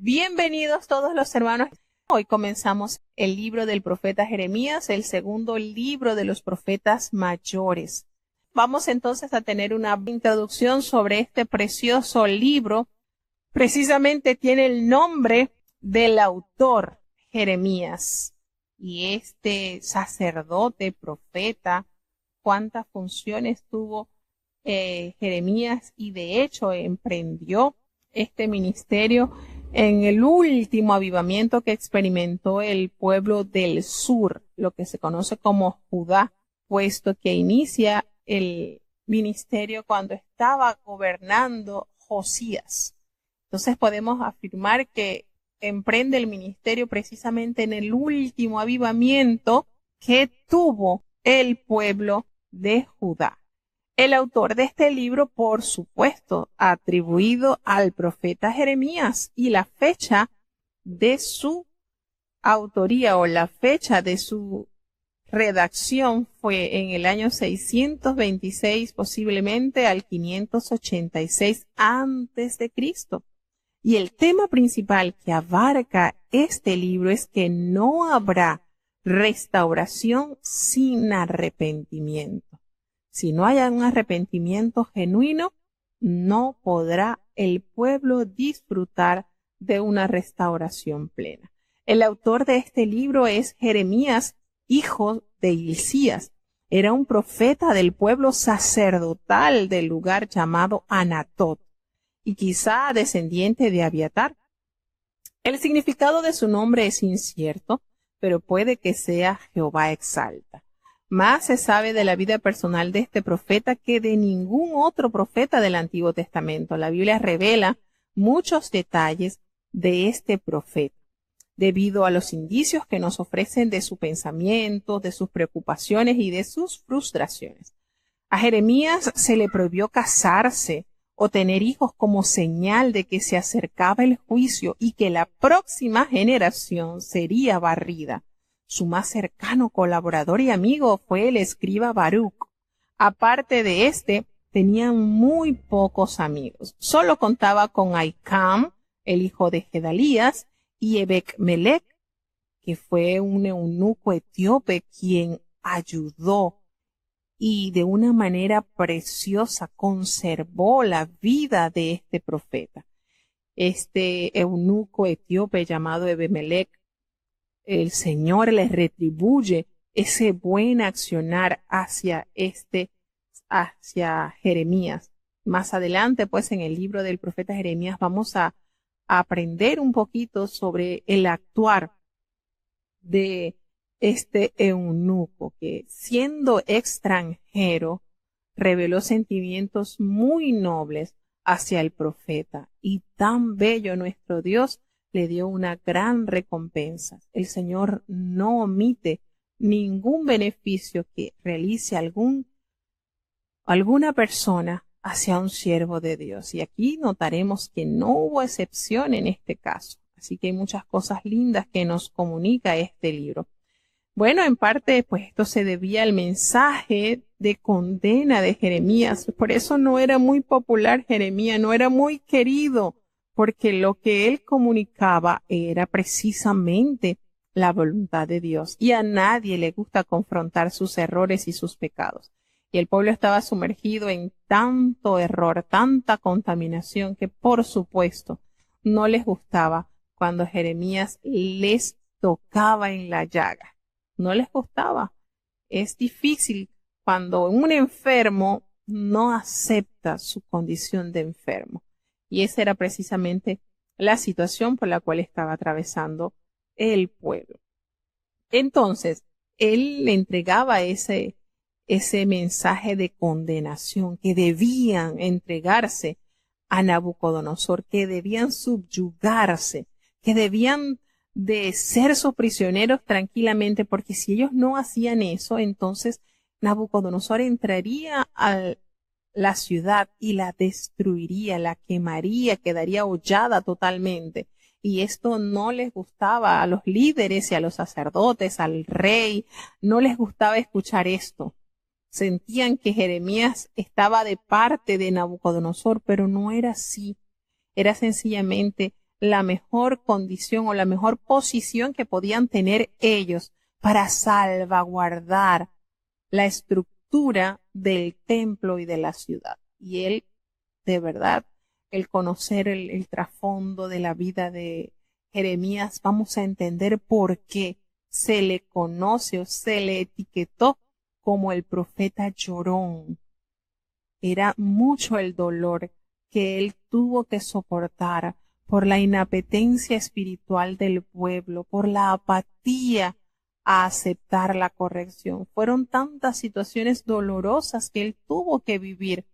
Bienvenidos todos los hermanos. Hoy comenzamos el libro del profeta Jeremías, el segundo libro de los profetas mayores. Vamos entonces a tener una introducción sobre este precioso libro. Precisamente tiene el nombre del autor, Jeremías. Y este sacerdote, profeta, cuántas funciones tuvo Jeremías, y de hecho emprendió este ministerio en el último avivamiento que experimentó el pueblo del sur, lo que se conoce como Judá, puesto que inicia el ministerio cuando estaba gobernando Josías. Entonces podemos afirmar que emprende el ministerio precisamente en el último avivamiento que tuvo el pueblo de Judá. El autor de este libro, por supuesto, atribuido al profeta Jeremías, y la fecha de su autoría o la fecha de su redacción fue en el año 626, posiblemente al 586 antes de Cristo. Y el tema principal que abarca este libro es que no habrá restauración sin arrepentimiento. Si no hay un arrepentimiento genuino, no podrá el pueblo disfrutar de una restauración plena. El autor de este libro es Jeremías, hijo de Hilcías. Era un profeta del pueblo sacerdotal del lugar llamado Anatot, y quizá descendiente de Abiatar. El significado de su nombre es incierto, pero puede que sea Jehová exalta. Más se sabe de la vida personal de este profeta que de ningún otro profeta del Antiguo Testamento. La Biblia revela muchos detalles de este profeta, debido a los indicios que nos ofrecen de su pensamiento, de sus preocupaciones y de sus frustraciones. A Jeremías se le prohibió casarse o tener hijos como señal de que se acercaba el juicio y que la próxima generación sería barrida. Su más cercano colaborador y amigo fue el escriba Baruch. Aparte de este, tenía muy pocos amigos. Solo contaba con Ahikam, el hijo de Gedalías, y Ebed-Melech, que fue un eunuco etíope quien ayudó y de una manera preciosa conservó la vida de este profeta. Este eunuco etíope llamado Ebed-Melech, el Señor le retribuye ese buen accionar hacia Jeremías. Más adelante, pues, en el libro del profeta Jeremías vamos a aprender un poquito sobre el actuar de este eunuco que, siendo extranjero, reveló sentimientos muy nobles hacia el profeta, y tan bello nuestro Dios le dio una gran recompensa. El Señor no omite ningún beneficio que realice alguna persona hacia un siervo de Dios. Y aquí notaremos que no hubo excepción en este caso. Así que hay muchas cosas lindas que nos comunica este libro. Bueno, en parte, pues esto se debía al mensaje de condena de Jeremías. Por eso no era muy popular Jeremías, no era muy querido, porque lo que él comunicaba era precisamente la voluntad de Dios, y a nadie le gusta confrontar sus errores y sus pecados. Y el pueblo estaba sumergido en tanto error, tanta contaminación, que por supuesto no les gustaba cuando Jeremías les tocaba en la llaga. No les gustaba. Es difícil cuando un enfermo no acepta su condición de enfermo. Y esa era precisamente la situación por la cual estaba atravesando el pueblo. Entonces, él le entregaba ese mensaje de condenación, que debían entregarse a Nabucodonosor, que debían subyugarse, que debían de ser sus prisioneros tranquilamente, porque si ellos no hacían eso, entonces Nabucodonosor entraría a la ciudad y la destruiría, la quemaría, quedaría hollada totalmente. Y esto no les gustaba a los líderes y a los sacerdotes, al rey, no les gustaba escuchar esto. Sentían que Jeremías estaba de parte de Nabucodonosor, pero no era así. Era sencillamente la mejor condición o la mejor posición que podían tener ellos para salvaguardar la estructura del templo y de la ciudad. Y él, de verdad, el conocer el trasfondo de la vida de Jeremías, vamos a entender por qué se le conoce o se le etiquetó como el profeta llorón. Era mucho el dolor que él tuvo que soportar por la inapetencia espiritual del pueblo, por la apatía a aceptar la corrección. Fueron tantas situaciones dolorosas que él tuvo que vivir.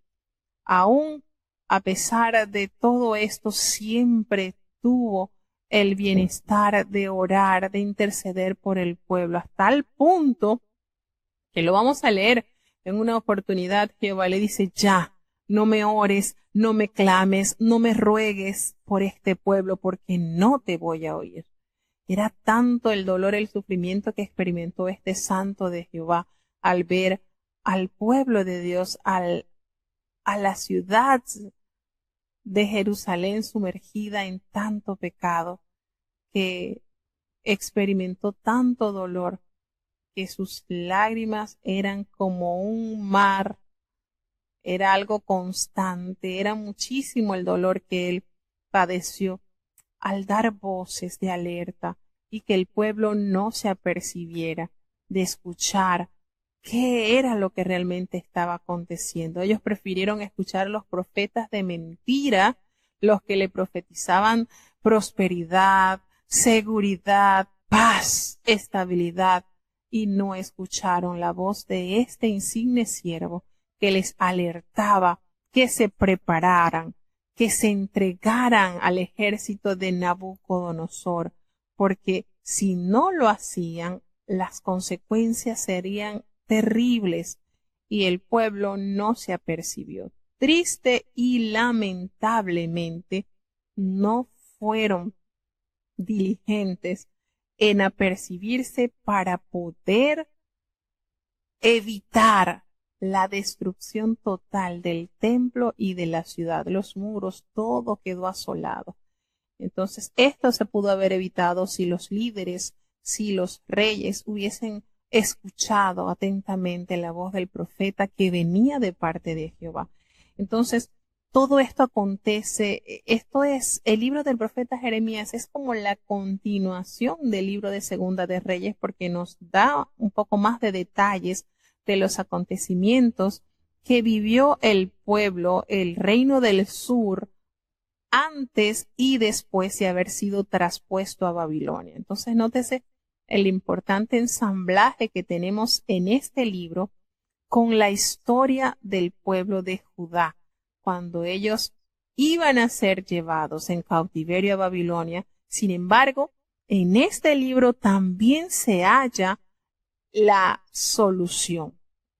Aún a pesar de todo esto, siempre tuvo el bienestar de orar, de interceder por el pueblo, hasta el punto que lo vamos a leer en una oportunidad. Jehová le dice: ya, no me ores, no me clames, no me ruegues por este pueblo, porque no te voy a oír. Era tanto el dolor, el sufrimiento que experimentó este santo de Jehová al ver al pueblo de Dios, a la ciudad de Jerusalén sumergida en tanto pecado, que experimentó tanto dolor que sus lágrimas eran como un mar, era algo constante, era muchísimo el dolor que él padeció al dar voces de alerta y que el pueblo no se apercibiera de escuchar qué era lo que realmente estaba aconteciendo. Ellos prefirieron escuchar los profetas de mentira, los que le profetizaban prosperidad, seguridad, paz, estabilidad, y no escucharon la voz de este insigne siervo que les alertaba que se prepararan, que se entregaran al ejército de Nabucodonosor, porque si no lo hacían, las consecuencias serían terribles, y el pueblo no se apercibió. Triste y lamentablemente no fueron diligentes en apercibirse para poder evitar la destrucción total del templo y de la ciudad. Los muros, todo quedó asolado. Entonces, esto se pudo haber evitado si los líderes, si los reyes hubiesen escuchado atentamente la voz del profeta que venía de parte de Jehová. Entonces, todo esto acontece, esto es, el libro del profeta Jeremías es como la continuación del libro de Segunda de Reyes, porque nos da un poco más de detalles de los acontecimientos que vivió el pueblo, el reino del sur, antes y después de haber sido traspuesto a Babilonia. Entonces, nótese el importante ensamblaje que tenemos en este libro con la historia del pueblo de Judá, cuando ellos iban a ser llevados en cautiverio a Babilonia. Sin embargo, en este libro también se halla la solución.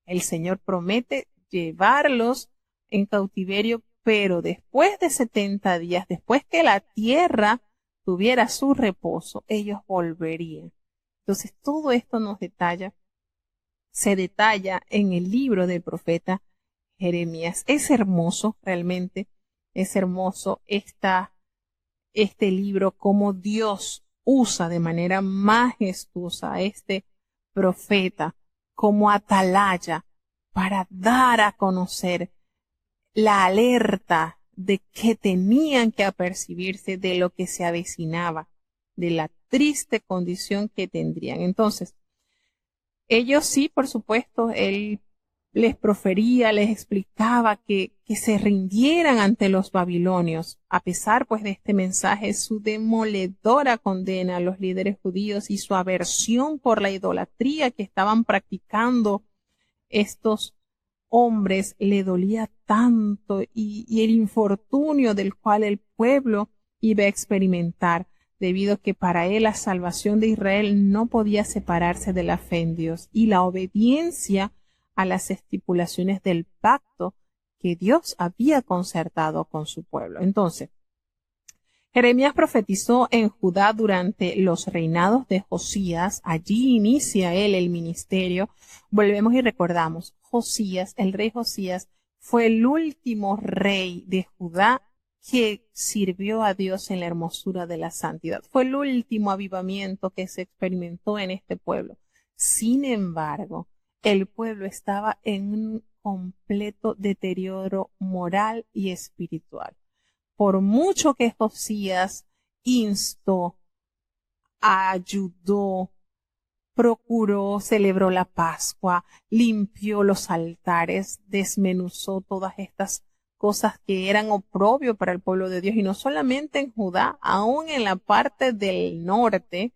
El Señor promete llevarlos en cautiverio, pero después de 70 días, después que la tierra tuviera su reposo, ellos volverían. Entonces, todo esto se detalla en el libro del profeta Jeremías. Es hermoso, realmente, es hermoso este libro, como Dios usa de manera majestuosa a este profeta como atalaya para dar a conocer la alerta de que tenían que apercibirse de lo que se avecinaba, de la triste condición que tendrían. Entonces, ellos sí, por supuesto, él les profería, les explicaba que se rindieran ante los babilonios. A pesar, pues, de este mensaje, su demoledora condena a los líderes judíos y su aversión por la idolatría que estaban practicando estos hombres le dolía tanto, y el infortunio del cual el pueblo iba a experimentar, debido a que para él la salvación de Israel no podía separarse de la fe en Dios y la obediencia a las estipulaciones del pacto que Dios había concertado con su pueblo. Entonces, Jeremías profetizó en Judá durante los reinados de Josías. Allí inicia él el ministerio. Volvemos y recordamos, Josías, el rey Josías, fue el último rey de Judá que sirvió a Dios en la hermosura de la santidad. Fue el último avivamiento que se experimentó en este pueblo. Sin embargo, el pueblo estaba en un completo deterioro moral y espiritual. Por mucho que Josías instó, ayudó, procuró, celebró la Pascua, limpió los altares, desmenuzó todas estas cosas que eran oprobio para el pueblo de Dios, y no solamente en Judá, aún en la parte del norte,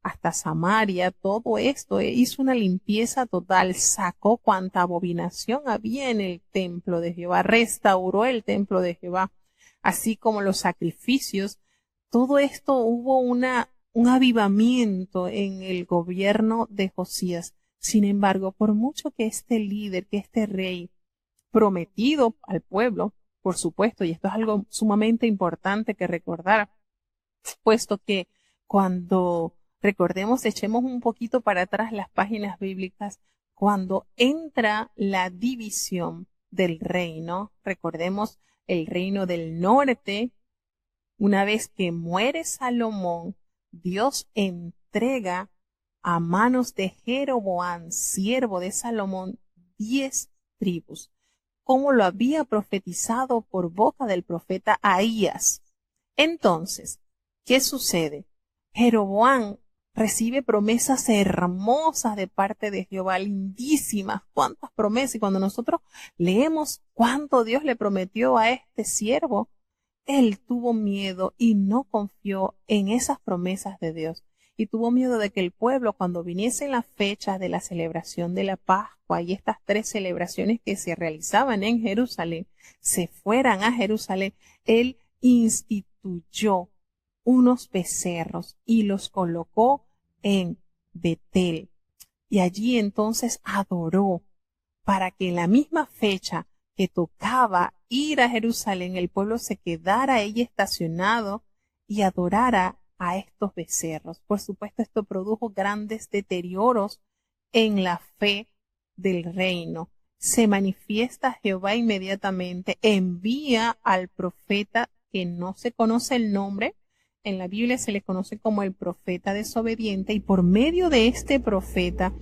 hasta Samaria, todo esto, hizo una limpieza total, sacó cuanta abominación había en el templo de Jehová, restauró el templo de Jehová, así como los sacrificios. Todo esto hubo un avivamiento en el gobierno de Josías. Sin embargo, por mucho que este líder, que este rey prometido al pueblo, por supuesto, y esto es algo sumamente importante que recordar, puesto que cuando recordemos, echemos un poquito para atrás las páginas bíblicas, cuando entra la división del reino, recordemos el reino del norte, una vez que muere Salomón, Dios entrega a manos de Jeroboam, siervo de Salomón, 10 tribus, como lo había profetizado por boca del profeta Ahías. Entonces, ¿qué sucede? Jeroboam recibe promesas hermosas de parte de Jehová, lindísimas, cuántas promesas, y cuando nosotros leemos cuánto Dios le prometió a este siervo, él tuvo miedo y no confió en esas promesas de Dios, y tuvo miedo de que el pueblo, cuando viniesen las fechas de la celebración de la Pascua y estas 3 celebraciones que se realizaban en Jerusalén, se fueran a Jerusalén. Él instituyó unos becerros y los colocó en Betel, y allí entonces adoró, para que en la misma fecha que tocaba ir a Jerusalén, el pueblo se quedara ahí estacionado y adorara a estos becerros. Por supuesto, esto produjo grandes deterioros en la fe del reino. Se manifiesta Jehová inmediatamente, envía al profeta que no se conoce el nombre. En la Biblia se le conoce como el profeta desobediente, y por medio de este profeta,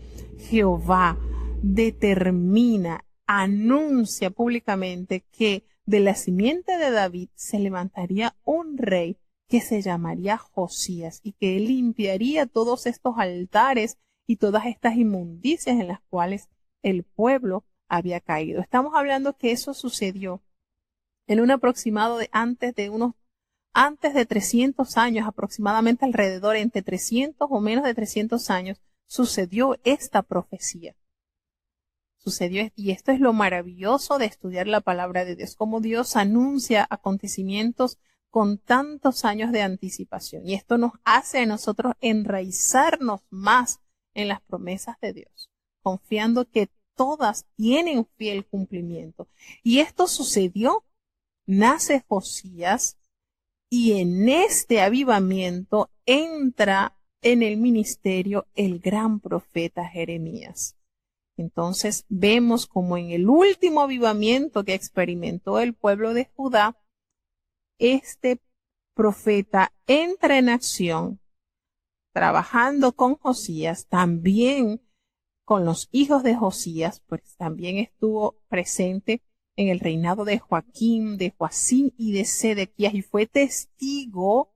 Jehová determina, anuncia públicamente que de la simiente de David se levantaría un rey que se llamaría Josías, y que él limpiaría todos estos altares y todas estas inmundicias en las cuales el pueblo había caído. Estamos hablando que eso sucedió en un aproximado de antes de 300 años, aproximadamente alrededor entre 300 o menos de 300 años, sucedió esta profecía. Sucedió, y esto es lo maravilloso de estudiar la palabra de Dios, cómo Dios anuncia acontecimientos con tantos años de anticipación. Y esto nos hace a nosotros enraizarnos más en las promesas de Dios, confiando que todas tienen fiel cumplimiento. Y esto sucedió, nace Josías, y en este avivamiento entra en el ministerio el gran profeta Jeremías. Entonces vemos como en el último avivamiento que experimentó el pueblo de Judá, este profeta entra en acción, trabajando con Josías, también con los hijos de Josías, pues también estuvo presente en el reinado de Joaquín, de Joacim y de Sedequías, y fue testigo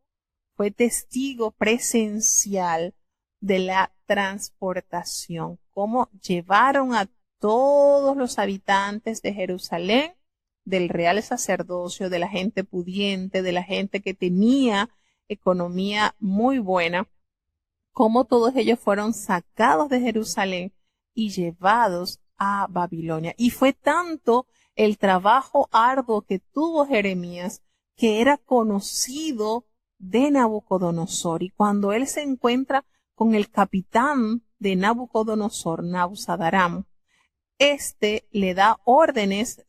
presencial de la transportación, cómo llevaron a todos los habitantes de Jerusalén, del real sacerdocio, de la gente pudiente, de la gente que tenía economía muy buena, cómo todos ellos fueron sacados de Jerusalén y llevados a Babilonia. Y fue tanto el trabajo arduo que tuvo Jeremías, que era conocido de Nabucodonosor. Y cuando él se encuentra con el capitán de Nabucodonosor, Nabuzaradán,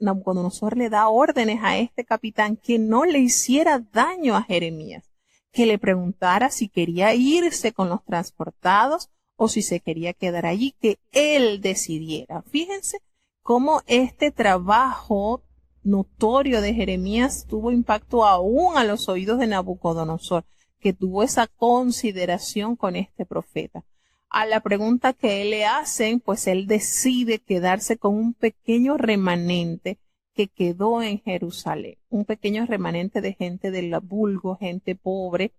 Nabucodonosor le da órdenes a este capitán que no le hiciera daño a Jeremías, que le preguntara si quería irse con los transportados o si se quería quedar allí, que él decidiera. Fíjense cómo este trabajo notorio de Jeremías tuvo impacto aún a los oídos de Nabucodonosor, que tuvo esa consideración con este profeta. A la pregunta que él le hacen, pues él decide quedarse con un pequeño remanente que quedó en Jerusalén, un pequeño remanente de gente del vulgo, gente pobre,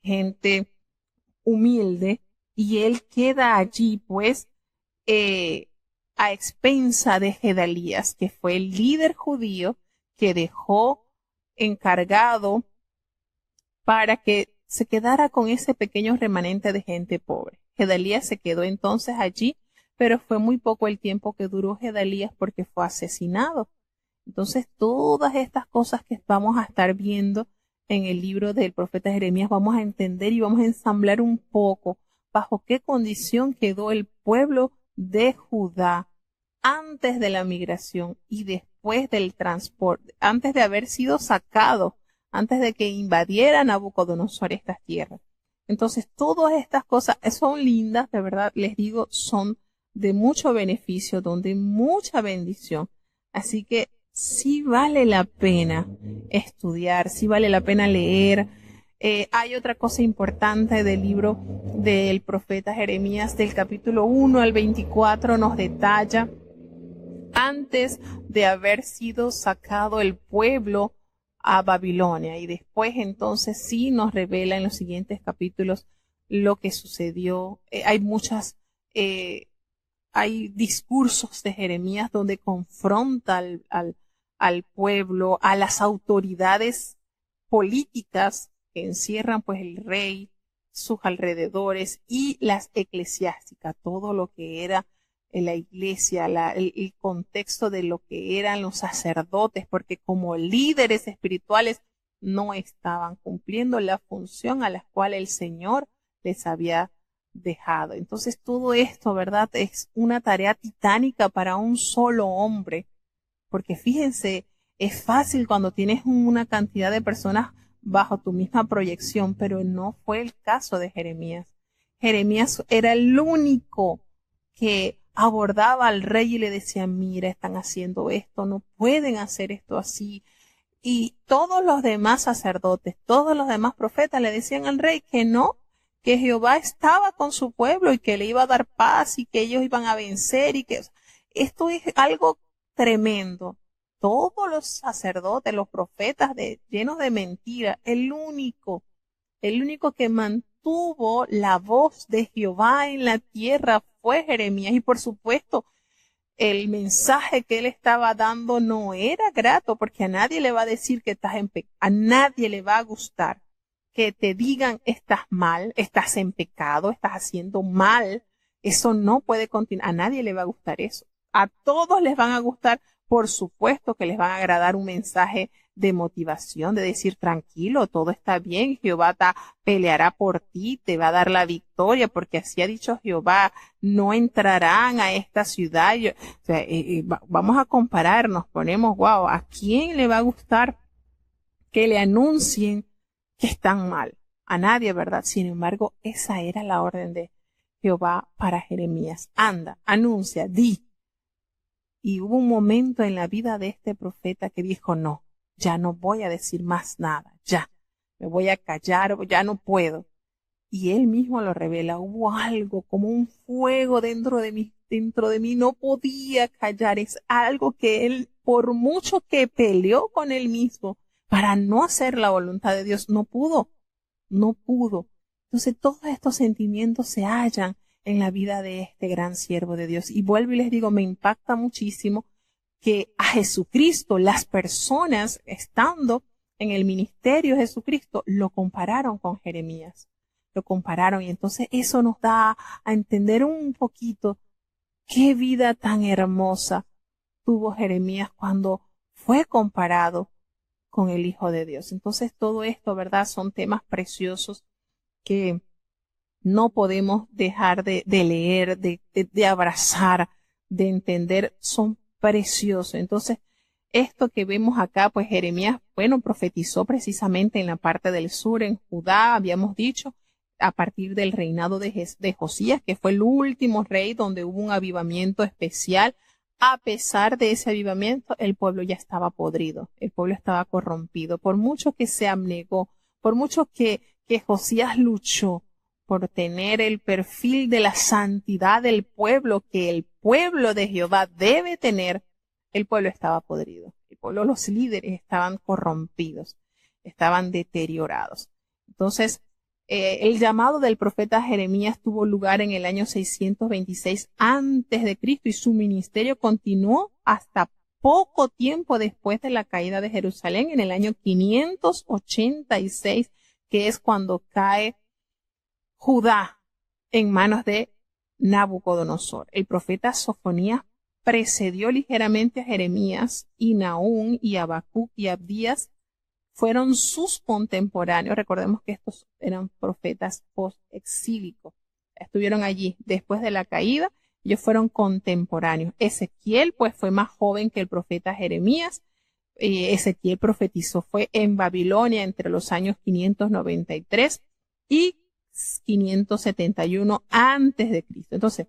gente humilde, y él queda allí, pues, a expensa de Gedalías, que fue el líder judío que dejó encargado para que se quedara con ese pequeño remanente de gente pobre. Gedalías se quedó entonces allí, pero fue muy poco el tiempo que duró Gedalías porque fue asesinado. Entonces, todas estas cosas que vamos a estar viendo en el libro del profeta Jeremías, vamos a entender y vamos a ensamblar un poco bajo qué condición quedó el pueblo de Judá antes de la migración y después del transporte, antes de haber sido sacado, antes de que invadiera Nabucodonosor estas tierras. Entonces, todas estas cosas son lindas, de verdad, les digo, son de mucho beneficio, donde mucha bendición. Así que sí vale la pena estudiar, sí vale la pena leer. Hay otra cosa importante del libro del profeta Jeremías, del capítulo 1 al 24, nos detalla, antes de haber sido sacado el pueblo a Babilonia, y después entonces sí nos revela en los siguientes capítulos lo que sucedió. Hay discursos de Jeremías donde confronta al pueblo, a las autoridades políticas que encierran pues el rey, sus alrededores y las eclesiásticas, todo lo que era la iglesia, el contexto de lo que eran los sacerdotes, porque como líderes espirituales no estaban cumpliendo la función a la cual el Señor les había dejado. Entonces todo esto, ¿verdad?, es una tarea titánica para un solo hombre, porque fíjense, es fácil cuando tienes una cantidad de personas bajo tu misma proyección, pero no fue el caso de Jeremías. Jeremías era el único que abordaba al rey y le decía, mira, están haciendo esto, no pueden hacer esto así. Y todos los demás sacerdotes, todos los demás profetas le decían al rey que no, que Jehová estaba con su pueblo y que le iba a dar paz y que ellos iban a vencer y que esto es algo tremendo. Todos los sacerdotes, los profetas llenos de mentira, el único que mantuvo la voz de Jehová en la tierra fue Jeremías. Y por supuesto, el mensaje que él estaba dando no era grato, porque a nadie le va a decir que estás en pecado, a nadie le va a gustar que te digan estás mal, estás en pecado, estás haciendo mal. Eso no puede continuar, a nadie le va a gustar eso. A todos les van a gustar, por supuesto que les va a agradar un mensaje de motivación, de decir tranquilo, todo está bien, Jehová peleará por ti, te va a dar la victoria, porque así ha dicho Jehová, no entrarán a esta ciudad. Vamos a comparar, nos ponemos, wow, ¿a quién le va a gustar que le anuncien que están mal? A nadie, ¿verdad? Sin embargo, esa era la orden de Jehová para Jeremías. Anda, anuncia, di. Y hubo un momento en la vida de este profeta que dijo, no, ya no voy a decir más nada, ya, me voy a callar, ya no puedo. Y él mismo lo revela, hubo algo como un fuego dentro de mí, no podía callar, es algo que él, por mucho que peleó con él mismo para no hacer la voluntad de Dios, no pudo. Entonces todos estos sentimientos se hallan en la vida de este gran siervo de Dios. Y vuelvo y les digo, me impacta muchísimo que a Jesucristo, las personas estando en el ministerio de Jesucristo, lo compararon con Jeremías. Lo compararon y entonces eso nos da a entender un poquito qué vida tan hermosa tuvo Jeremías cuando fue comparado con el Hijo de Dios. Entonces todo esto, ¿verdad?, son temas preciosos que no podemos dejar de leer, de abrazar, de entender, son preciosos. Entonces, esto que vemos acá, pues Jeremías, bueno, profetizó precisamente en la parte del sur, en Judá, habíamos dicho, a partir del reinado de Josías, que fue el último rey donde hubo un avivamiento especial A pesar de ese avivamiento, el pueblo ya estaba podrido, el pueblo estaba corrompido. Por mucho que se abnegó, por mucho que Josías luchó por tener el perfil de la santidad del pueblo que el pueblo de Jehová debe tener, el pueblo estaba podrido. El pueblo, los líderes estaban corrompidos, estaban deteriorados. Entonces, el llamado del profeta Jeremías tuvo lugar en el año 626 antes de Cristo y su ministerio continuó hasta poco tiempo después de la caída de Jerusalén en el año 586, que es cuando cae Judá en manos de Nabucodonosor. El profeta Sofonías precedió ligeramente a Jeremías y Nahum y Habacuc y Abdías fueron sus contemporáneos. Recordemos que estos eran profetas post-exílicos. Estuvieron allí después de la caída. Ellos fueron contemporáneos. Ezequiel, pues, fue más joven que el profeta Jeremías. Ezequiel profetizó, fue en Babilonia entre los años 593 y 571 antes de Cristo. Entonces,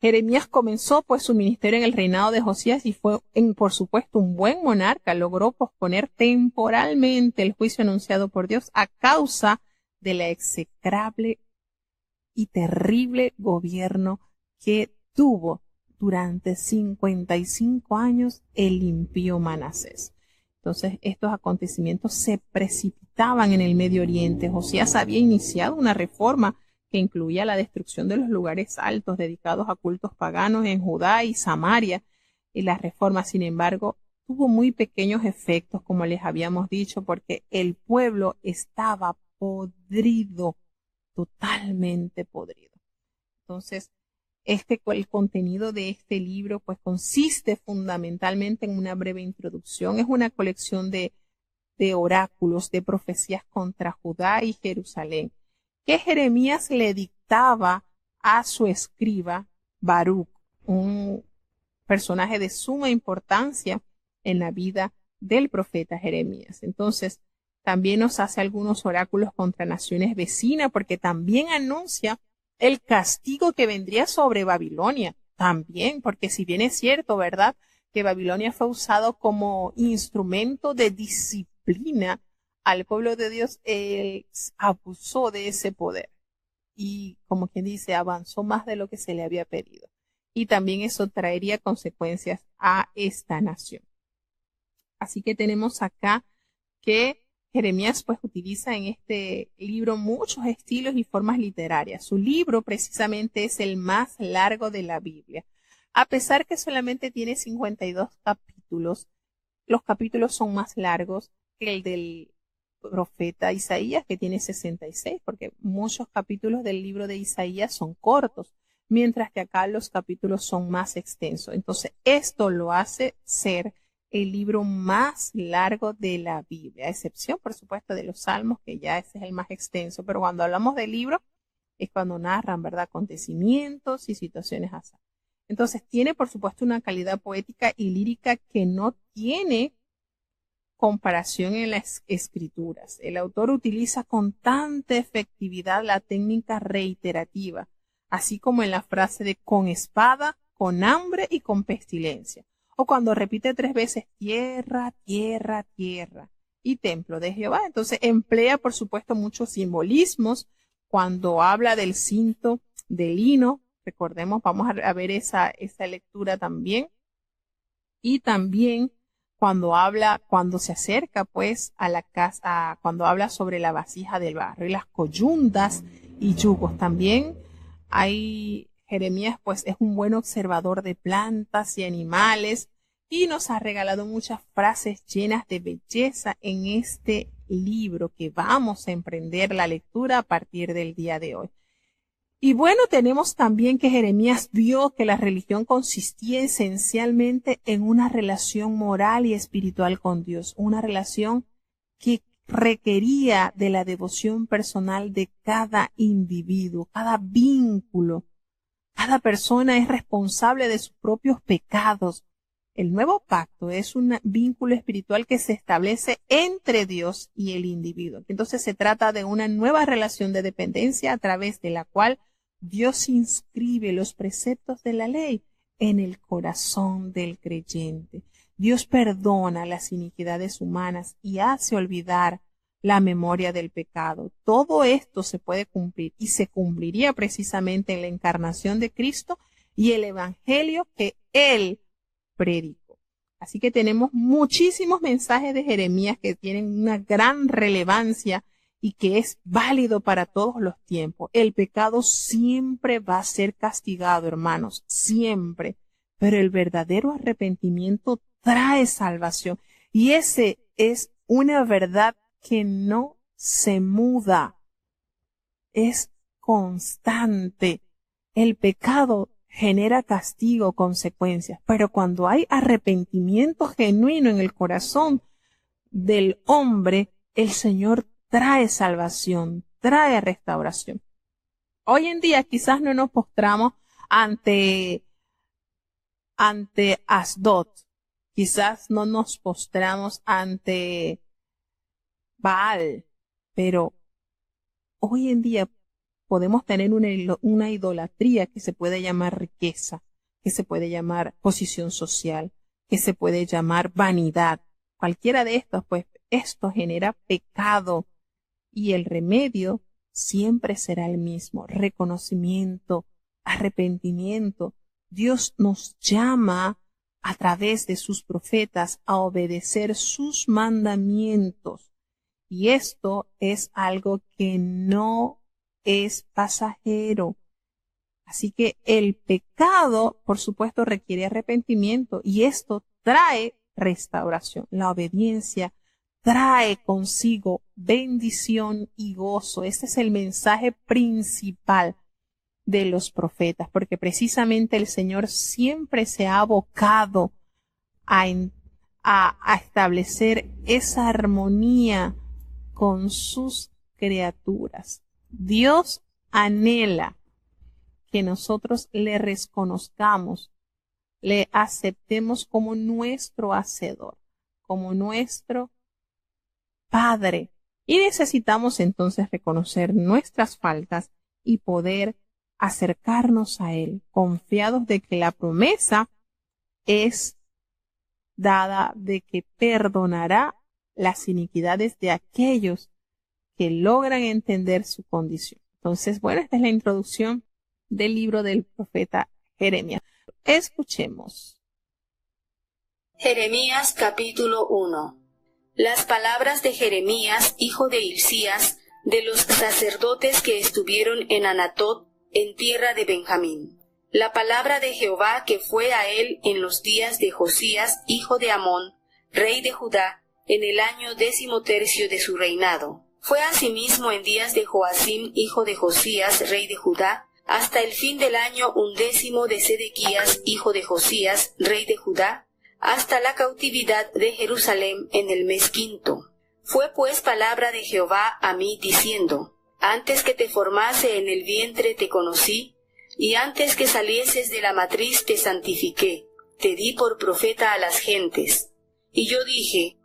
Jeremías comenzó pues su ministerio en el reinado de Josías y fue, por supuesto, un buen monarca. Logró posponer temporalmente el juicio anunciado por Dios a causa de la execrable y terrible gobierno que tuvo durante 55 años el impío Manasés. Entonces, estos acontecimientos se precipitaban en el Medio Oriente. Josías había iniciado una reforma que incluía la destrucción de los lugares altos dedicados a cultos paganos en Judá y Samaria. Y la reforma, sin embargo, tuvo muy pequeños efectos, como les habíamos dicho, porque el pueblo estaba podrido, totalmente podrido. Entonces, el contenido de este libro, pues, consiste fundamentalmente en una breve introducción. Es una colección de oráculos, de profecías contra Judá y Jerusalén, que Jeremías le dictaba a su escriba Baruc, un personaje de suma importancia en la vida del profeta Jeremías. Entonces, también nos hace algunos oráculos contra naciones vecinas, porque también anuncia el castigo que vendría sobre Babilonia. También, porque si bien es cierto, ¿verdad?, que Babilonia fue usado como instrumento de disciplina al pueblo de Dios, él abusó de ese poder y, como quien dice, avanzó más de lo que se le había pedido. Y también eso traería consecuencias a esta nación. Así que tenemos acá que Jeremías pues utiliza en este libro muchos estilos y formas literarias. Su libro precisamente es el más largo de la Biblia. A pesar que solamente tiene 52 capítulos, los capítulos son más largos que el del profeta Isaías, que tiene 66, porque muchos capítulos del libro de Isaías son cortos, mientras que acá los capítulos son más extensos. Entonces, esto lo hace ser el libro más largo de la Biblia, a excepción, por supuesto, de los Salmos, que ya ese es el más extenso, pero cuando hablamos de libro, es cuando narran, ¿verdad?, acontecimientos y situaciones así. Entonces, tiene, por supuesto, una calidad poética y lírica que no tiene comparación en las escrituras. El autor utiliza con tanta efectividad la técnica reiterativa, así como en la frase de con espada, con hambre y con pestilencia. O cuando repite 3 veces tierra, tierra, tierra y templo de Jehová. Entonces emplea, por supuesto, muchos simbolismos cuando habla del cinto de lino. Recordemos, vamos a ver esa lectura también. Y también cuando se acerca pues a la casa, cuando habla sobre la vasija del barro y las coyundas y yugos. También Jeremías pues es un buen observador de plantas y animales y nos ha regalado muchas frases llenas de belleza en este libro que vamos a emprender la lectura a partir del día de hoy. Y bueno, tenemos también que Jeremías vio que la religión consistía esencialmente en una relación moral y espiritual con Dios, una relación que requería de la devoción personal de cada individuo, cada vínculo. Cada persona es responsable de sus propios pecados. El nuevo pacto es un vínculo espiritual que se establece entre Dios y el individuo. Entonces se trata de una nueva relación de dependencia a través de la cual Dios inscribe los preceptos de la ley en el corazón del creyente. Dios perdona las iniquidades humanas y hace olvidar la memoria del pecado. Todo esto se puede cumplir y se cumpliría precisamente en la encarnación de Cristo y el evangelio que Él predicó. Así que tenemos muchísimos mensajes de Jeremías que tienen una gran relevancia y que es válido para todos los tiempos. El pecado siempre va a ser castigado, hermanos, siempre. Pero el verdadero arrepentimiento trae salvación. Y ese es una verdad que no se muda. Es constante. El pecado genera castigo, consecuencias. Pero cuando hay arrepentimiento genuino en el corazón del hombre, el Señor trae salvación, trae restauración. Hoy en día quizás no nos postramos ante Asdod, quizás no nos postramos ante Baal, pero hoy en día podemos tener una idolatría que se puede llamar riqueza, que se puede llamar posición social, que se puede llamar vanidad. Cualquiera de estos, pues esto genera pecado. Y el remedio siempre será el mismo, reconocimiento, arrepentimiento. Dios nos llama a través de sus profetas a obedecer sus mandamientos. Y esto es algo que no es pasajero. Así que el pecado, por supuesto, requiere arrepentimiento y esto trae restauración. La obediencia trae consigo bendición y gozo. Este es el mensaje principal de los profetas, porque precisamente el Señor siempre se ha abocado a establecer esa armonía con sus criaturas. Dios anhela que nosotros le reconozcamos, le aceptemos como nuestro hacedor, como nuestro Padre. Y necesitamos entonces reconocer nuestras faltas y poder acercarnos a Él, confiados de que la promesa es dada de que perdonará las iniquidades de aquellos que logran entender su condición. Entonces, bueno, esta es la introducción del libro del profeta Jeremías. Escuchemos. Jeremías capítulo 1. Las palabras de Jeremías, hijo de Hilcías, de los sacerdotes que estuvieron en Anatot, en tierra de Benjamín. La palabra de Jehová que fue a él en los días de Josías, hijo de Amón, rey de Judá, en el año 13º de su reinado. Fue asimismo en días de Joacim, hijo de Josías, rey de Judá, hasta el fin del año 11 de Sedequías, hijo de Josías, rey de Judá, hasta la cautividad de Jerusalén en el mes 5. Fue pues palabra de Jehová a mí diciendo: Antes que te formase en el vientre te conocí, y antes que salieses de la matriz te santifiqué, te di por profeta a las gentes. Y yo dije: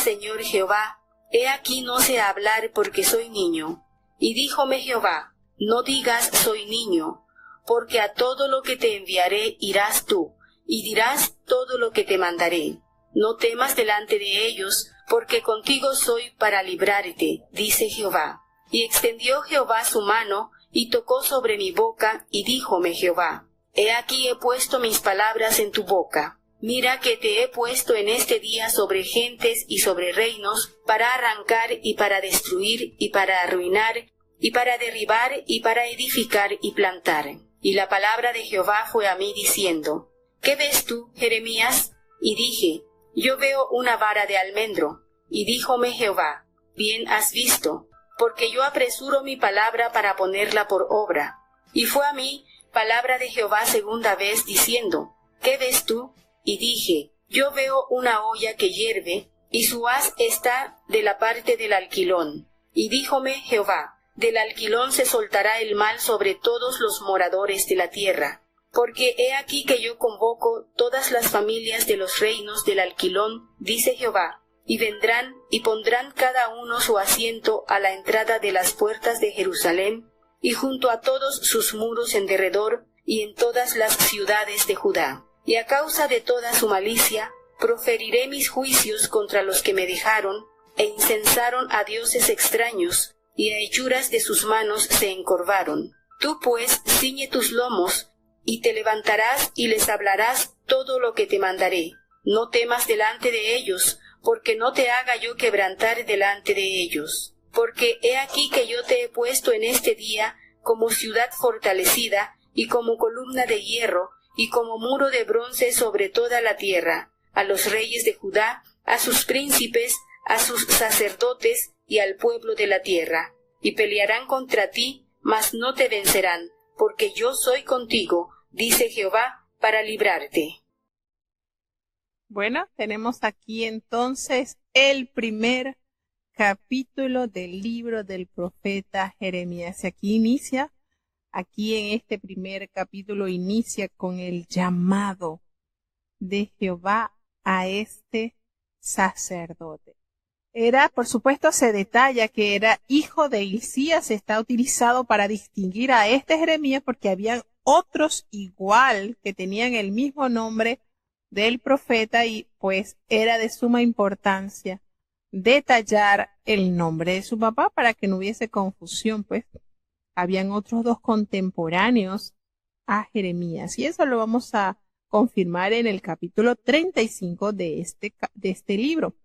Señor Jehová, he aquí no sé hablar porque soy niño. Y díjome Jehová: No digas soy niño, porque a todo lo que te enviaré irás tú, y dirás todo lo que te mandaré. No temas delante de ellos, porque contigo soy para librarte, dice Jehová. Y extendió Jehová su mano, y tocó sobre mi boca, y díjome Jehová: He aquí he puesto mis palabras en tu boca. Mira que te he puesto en este día sobre gentes y sobre reinos, para arrancar y para destruir y para arruinar, y para derribar y para edificar y plantar. Y la palabra de Jehová fue a mí diciendo: ¿Qué ves tú, Jeremías? Y dije: Yo veo una vara de almendro. Y díjome Jehová: Bien has visto, porque yo apresuro mi palabra para ponerla por obra. Y fue a mí palabra de Jehová segunda vez diciendo: ¿Qué ves tú? Y dije: Yo veo una olla que hierve, y su haz está de la parte del alquilón. Y díjome Jehová: Del alquilón se soltará el mal sobre todos los moradores de la tierra. Porque he aquí que yo convoco todas las familias de los reinos del alquilón, dice Jehová, y vendrán y pondrán cada uno su asiento a la entrada de las puertas de Jerusalén, y junto a todos sus muros en derredor, y en todas las ciudades de Judá. Y a causa de toda su malicia, proferiré mis juicios contra los que me dejaron, e incensaron a dioses extraños, y a hechuras de sus manos se encorvaron. Tú pues ciñe tus lomos, y te levantarás y les hablarás todo lo que te mandaré. No temas delante de ellos, porque no te haga yo quebrantar delante de ellos. Porque he aquí que yo te he puesto en este día como ciudad fortalecida, y como columna de hierro, y como muro de bronce sobre toda la tierra, a los reyes de Judá, a sus príncipes, a sus sacerdotes y al pueblo de la tierra. Y pelearán contra ti, mas no te vencerán, porque yo soy contigo, dice Jehová, para librarte. Bueno, tenemos aquí entonces el primer capítulo del libro del profeta Jeremías. Aquí en este primer capítulo inicia con el llamado de Jehová a este sacerdote. Por supuesto, se detalla que era hijo de Hilcías, está utilizado para distinguir a este Jeremías porque habían otros igual que tenían el mismo nombre del profeta y pues era de suma importancia detallar el nombre de su papá para que no hubiese confusión, pues habían otros dos contemporáneos a Jeremías y eso lo vamos a confirmar en el capítulo 35 de este libro.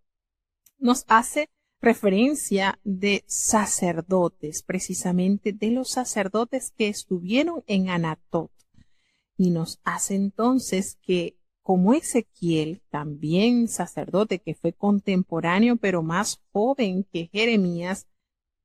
Nos hace referencia de sacerdotes, precisamente de los sacerdotes que estuvieron en Anatot. Y nos hace entonces que, como Ezequiel, también sacerdote que fue contemporáneo, pero más joven que Jeremías,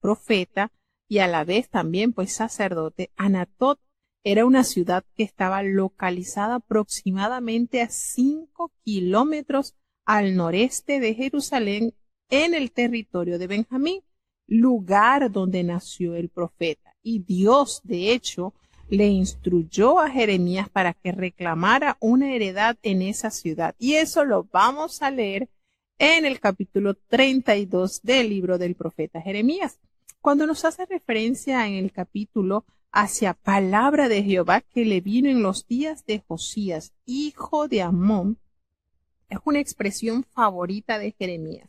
profeta, y a la vez también pues sacerdote, Anatot era una ciudad que estaba localizada aproximadamente a 5 kilómetros al noreste de Jerusalén, en el territorio de Benjamín, lugar donde nació el profeta. Y Dios, de hecho, le instruyó a Jeremías para que reclamara una heredad en esa ciudad. Y eso lo vamos a leer en el capítulo 32 del libro del profeta Jeremías. Cuando nos hace referencia en el capítulo hacia palabra de Jehová que le vino en los días de Josías, hijo de Amón, es una expresión favorita de Jeremías,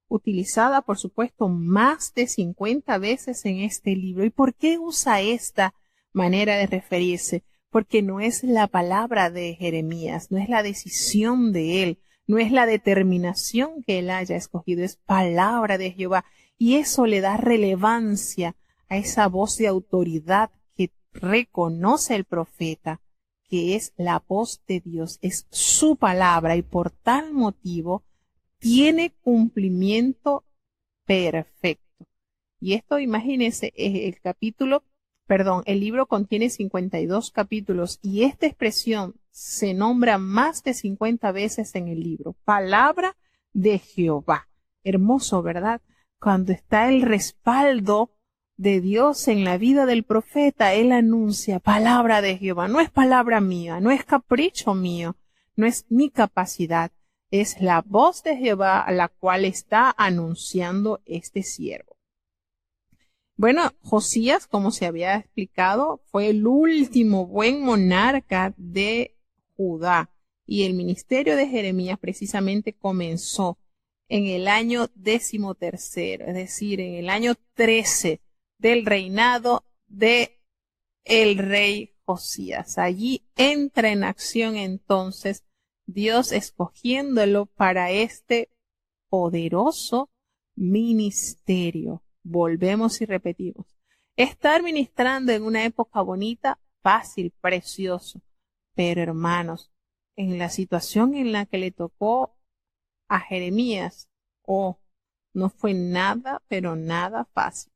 utilizada, por supuesto, más de 50 veces en este libro. ¿Y por qué usa esta manera de referirse? Porque no es la palabra de Jeremías, no es la decisión de él, no es la determinación que él haya escogido, es palabra de Jehová. Y eso le da relevancia a esa voz de autoridad que reconoce el profeta, que es la voz de Dios, es su palabra y por tal motivo tiene cumplimiento perfecto. Y esto, imagínense, el libro contiene 52 capítulos y esta expresión se nombra más de 50 veces en el libro. Palabra de Jehová. Hermoso, ¿verdad? Cuando está el respaldo de Dios en la vida del profeta, él anuncia palabra de Jehová. No es palabra mía, no es capricho mío, no es mi capacidad. Es la voz de Jehová a la cual está anunciando este siervo. Bueno, Josías, como se había explicado, fue el último buen monarca de Judá y el ministerio de Jeremías precisamente comenzó en el año 13º, es decir, en el año 13 del reinado de el rey Josías. Allí entra en acción entonces Dios escogiéndolo para este poderoso ministerio. Volvemos y repetimos. Estar ministrando en una época bonita, fácil, precioso. Pero hermanos, en la situación en la que le tocó a Jeremías, no fue nada, pero nada fácil.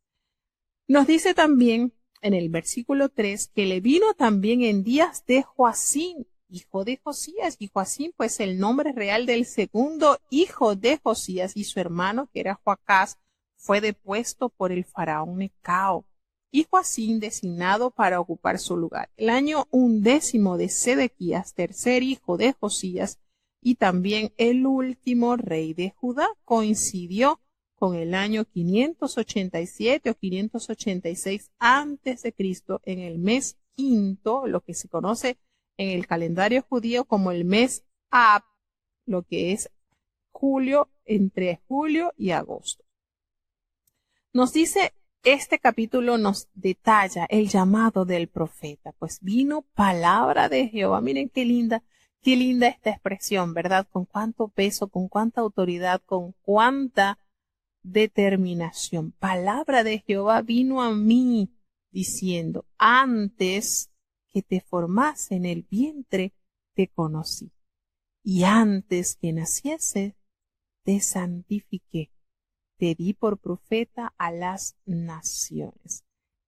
Nos dice también en el versículo 3 que le vino también en días de Joacim, hijo de Josías, y Joacim pues el nombre real del segundo hijo de Josías, y su hermano que era Joacás fue depuesto por el faraón Necao y Joacim designado para ocupar su lugar. El año 11 de Sedequías, tercer hijo de Josías y también el último rey de Judá, coincidió con el año 587 o 586 antes de Cristo en el mes quinto, lo que se conoce en el calendario judío como el mes Ab, lo que es julio, entre julio y agosto. Nos dice, este capítulo nos detalla el llamado del profeta, pues vino palabra de Jehová. Miren qué linda esta expresión, ¿verdad? Con cuánto peso, con cuánta autoridad, con cuánta determinación. Palabra de Jehová vino a mí diciendo, antes que te formase en el vientre, te conocí. Y antes que naciese, te santifiqué. Te di por profeta a las naciones.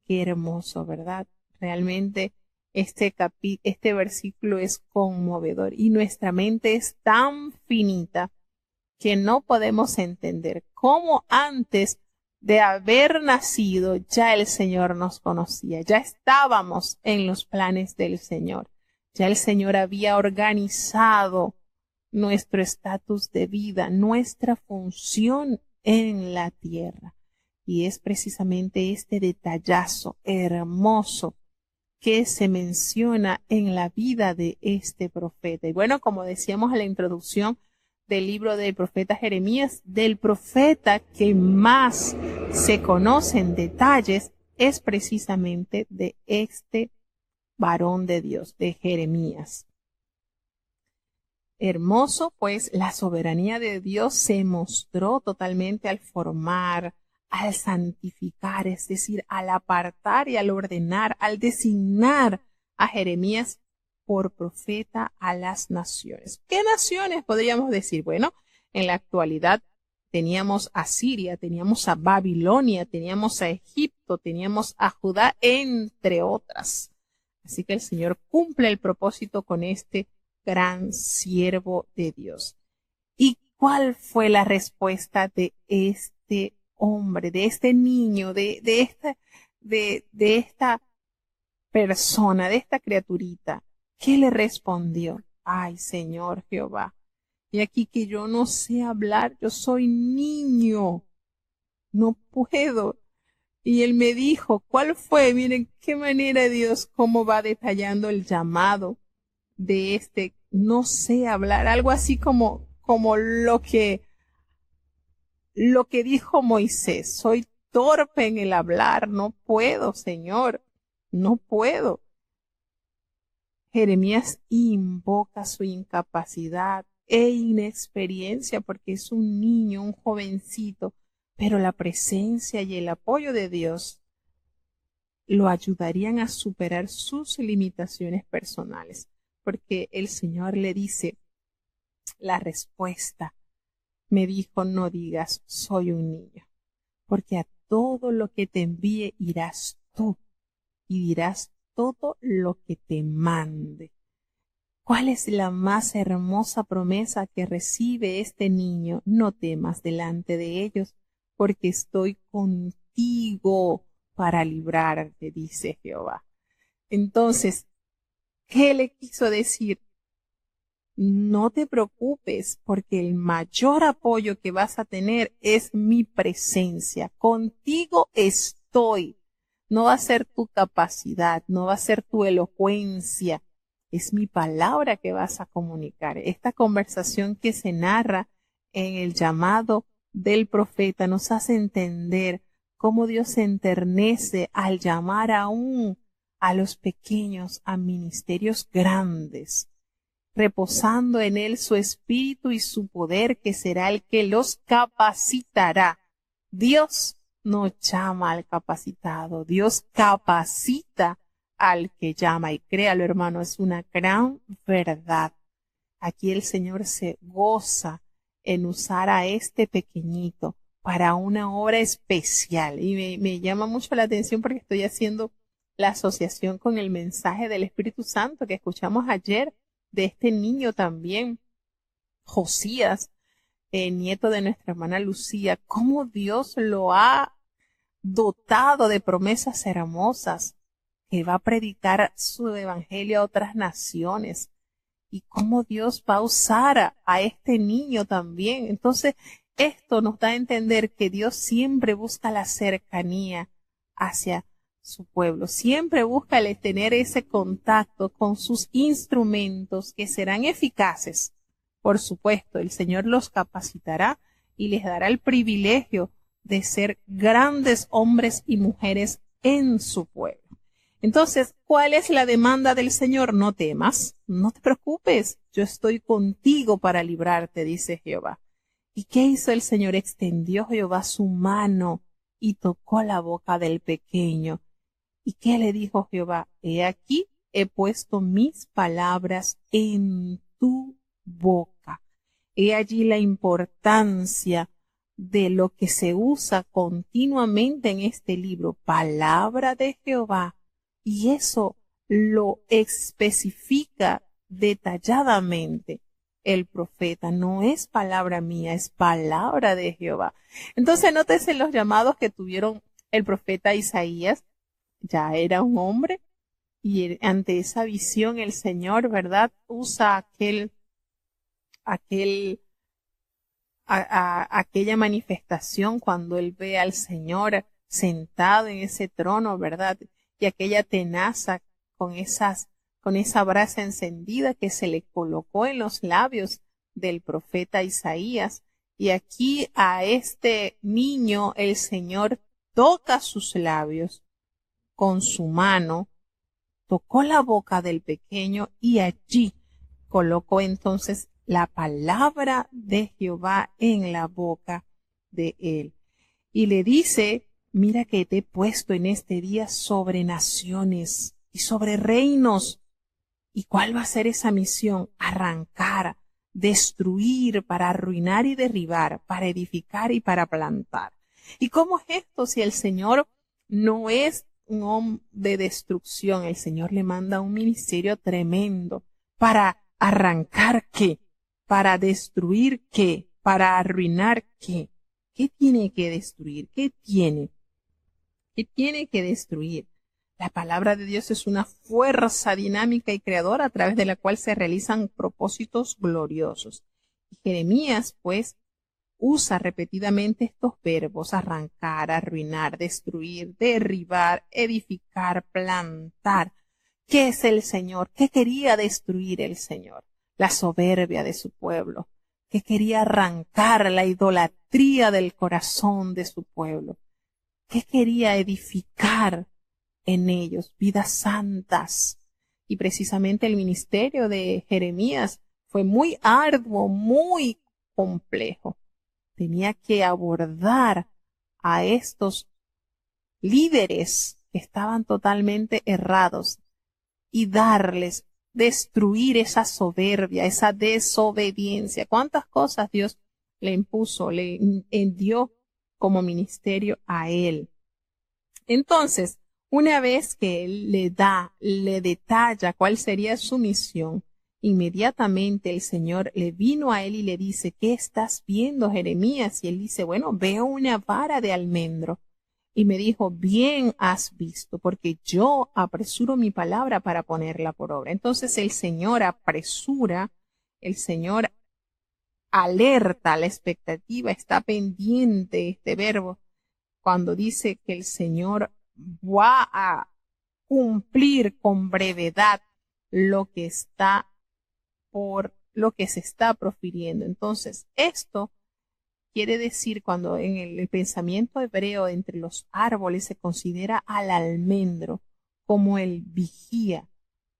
Qué hermoso, ¿verdad? Realmente este versículo es conmovedor y nuestra mente es tan finita que no podemos entender cómo antes de haber nacido ya el Señor nos conocía, ya estábamos en los planes del Señor, ya el Señor había organizado nuestro estatus de vida, nuestra función en la tierra. Y es precisamente este detallazo hermoso que se menciona en la vida de este profeta. Y bueno, como decíamos en la introducción del libro del profeta Jeremías, del profeta que más se conocen detalles es precisamente de este varón de Dios, de Jeremías. Hermoso, pues la soberanía de Dios se mostró totalmente al formar, al santificar, es decir, al apartar y al ordenar, al designar a Jeremías por profeta a las naciones. ¿Qué naciones podríamos decir? Bueno, en la actualidad teníamos a Siria, teníamos a Babilonia, teníamos a Egipto, teníamos a Judá, entre otras. Así que el Señor cumple el propósito con este gran siervo de Dios. ¿Y cuál fue la respuesta de este hombre, de este niño, de esta persona, de esta criaturita? ¿Qué le respondió? Ay, Señor Jehová, y aquí que yo no sé hablar, yo soy niño, no puedo. Y él me dijo, ¿cuál fue? Miren qué manera Dios, cómo va detallando el llamado de este, no sé hablar, algo así como lo que dijo Moisés, soy torpe en el hablar, no puedo, Señor, no puedo. Jeremías invoca su incapacidad e inexperiencia porque es un niño, un jovencito, pero la presencia y el apoyo de Dios lo ayudarían a superar sus limitaciones personales. Porque el Señor le dice la respuesta. Me dijo, no digas, soy un niño, porque a todo lo que te envíe irás tú y dirás todo lo que te mande. ¿Cuál es la más hermosa promesa que recibe este niño? No temas delante de ellos, porque estoy contigo para librarte, dice Jehová. Entonces, ¿qué le quiso decir? No te preocupes, porque el mayor apoyo que vas a tener es mi presencia. Contigo estoy. No va a ser tu capacidad, no va a ser tu elocuencia. Es mi palabra que vas a comunicar. Esta conversación que se narra en el llamado del profeta nos hace entender cómo Dios se enternece al llamar aún a los pequeños a ministerios grandes, reposando en él su espíritu y su poder, que será el que los capacitará. Dios no llama al capacitado, Dios capacita al que llama, y créalo, hermano, es una gran verdad. Aquí el Señor se goza en usar a este pequeñito para una obra especial, y me llama mucho la atención porque estoy haciendo la asociación con el mensaje del Espíritu Santo que escuchamos ayer de este niño también, Josías, nieto de nuestra hermana Lucía, cómo Dios lo ha dotado de promesas hermosas, que va a predicar su evangelio a otras naciones, y cómo Dios va a usar a este niño también. Entonces, esto nos da a entender que Dios siempre busca la cercanía hacia su pueblo. Siempre busca tener ese contacto con sus instrumentos que serán eficaces. Por supuesto, el Señor los capacitará y les dará el privilegio de ser grandes hombres y mujeres en su pueblo. Entonces, ¿cuál es la demanda del Señor? No temas, no te preocupes, yo estoy contigo para librarte, dice Jehová. ¿Y qué hizo el Señor? Extendió Jehová su mano y tocó la boca del pequeño. ¿Y qué le dijo Jehová? He aquí, he puesto mis palabras en tu boca. He allí la importancia de lo que se usa continuamente en este libro, palabra de Jehová. Y eso lo especifica detalladamente el profeta. No es palabra mía, es palabra de Jehová. Entonces, nótese los llamados que tuvieron el profeta Isaías. Ya era un hombre y ante esa visión el Señor, ¿verdad? Usa aquella manifestación cuando él ve al Señor sentado en ese trono, ¿verdad? Y aquella tenaza con esa brasa encendida que se le colocó en los labios del profeta Isaías. Y aquí a este niño el Señor toca sus labios con su mano, tocó la boca del pequeño y allí colocó entonces la palabra de Jehová en la boca de él. Y le dice, mira que te he puesto en este día sobre naciones y sobre reinos. ¿Y cuál va a ser esa misión? Arrancar, destruir, para arruinar y derribar, para edificar y para plantar. ¿Y cómo es esto si el Señor no es un hombre de destrucción? El Señor le manda un ministerio tremendo para arrancar qué, para destruir qué, para arruinar qué. ¿Qué tiene que destruir? ¿Qué tiene? ¿Qué tiene que destruir? La palabra de Dios es una fuerza dinámica y creadora a través de la cual se realizan propósitos gloriosos. Y Jeremías, pues, usa repetidamente estos verbos: arrancar, arruinar, destruir, derribar, edificar, plantar. ¿Qué es el Señor? ¿Qué quería destruir el Señor? La soberbia de su pueblo. ¿Qué quería arrancar? La idolatría del corazón de su pueblo. ¿Qué quería edificar en ellos? Vidas santas. Y precisamente el ministerio de Jeremías fue muy arduo, muy complejo. Tenía que abordar a estos líderes que estaban totalmente errados y destruir esa soberbia, esa desobediencia. ¿Cuántas cosas Dios le impuso, le dio como ministerio a él? Entonces, una vez que él le detalla cuál sería su misión, inmediatamente el Señor le vino a él y le dice, ¿qué estás viendo, Jeremías? Y él dice, bueno, veo una vara de almendro. Y me dijo, bien has visto, porque yo apresuro mi palabra para ponerla por obra. Entonces el Señor apresura, el Señor alerta, la expectativa, está pendiente, este verbo, cuando dice que el Señor va a cumplir con brevedad lo que se está profiriendo. Entonces, esto quiere decir, cuando en el pensamiento hebreo entre los árboles se considera al almendro como el vigía,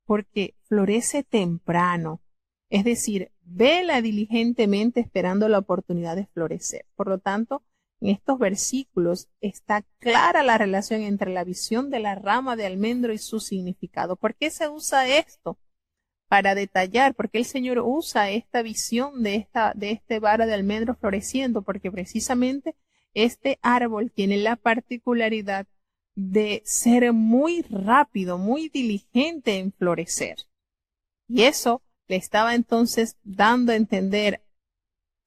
porque florece temprano, es decir, vela diligentemente esperando la oportunidad de florecer. Por lo tanto, en estos versículos está clara la relación entre la visión de la rama de almendro y su significado. ¿Por qué se usa esto? Para detallar, porque el Señor usa esta visión de este vara de almendro floreciendo, porque precisamente este árbol tiene la particularidad de ser muy rápido, muy diligente en florecer. Y eso le estaba entonces dando a entender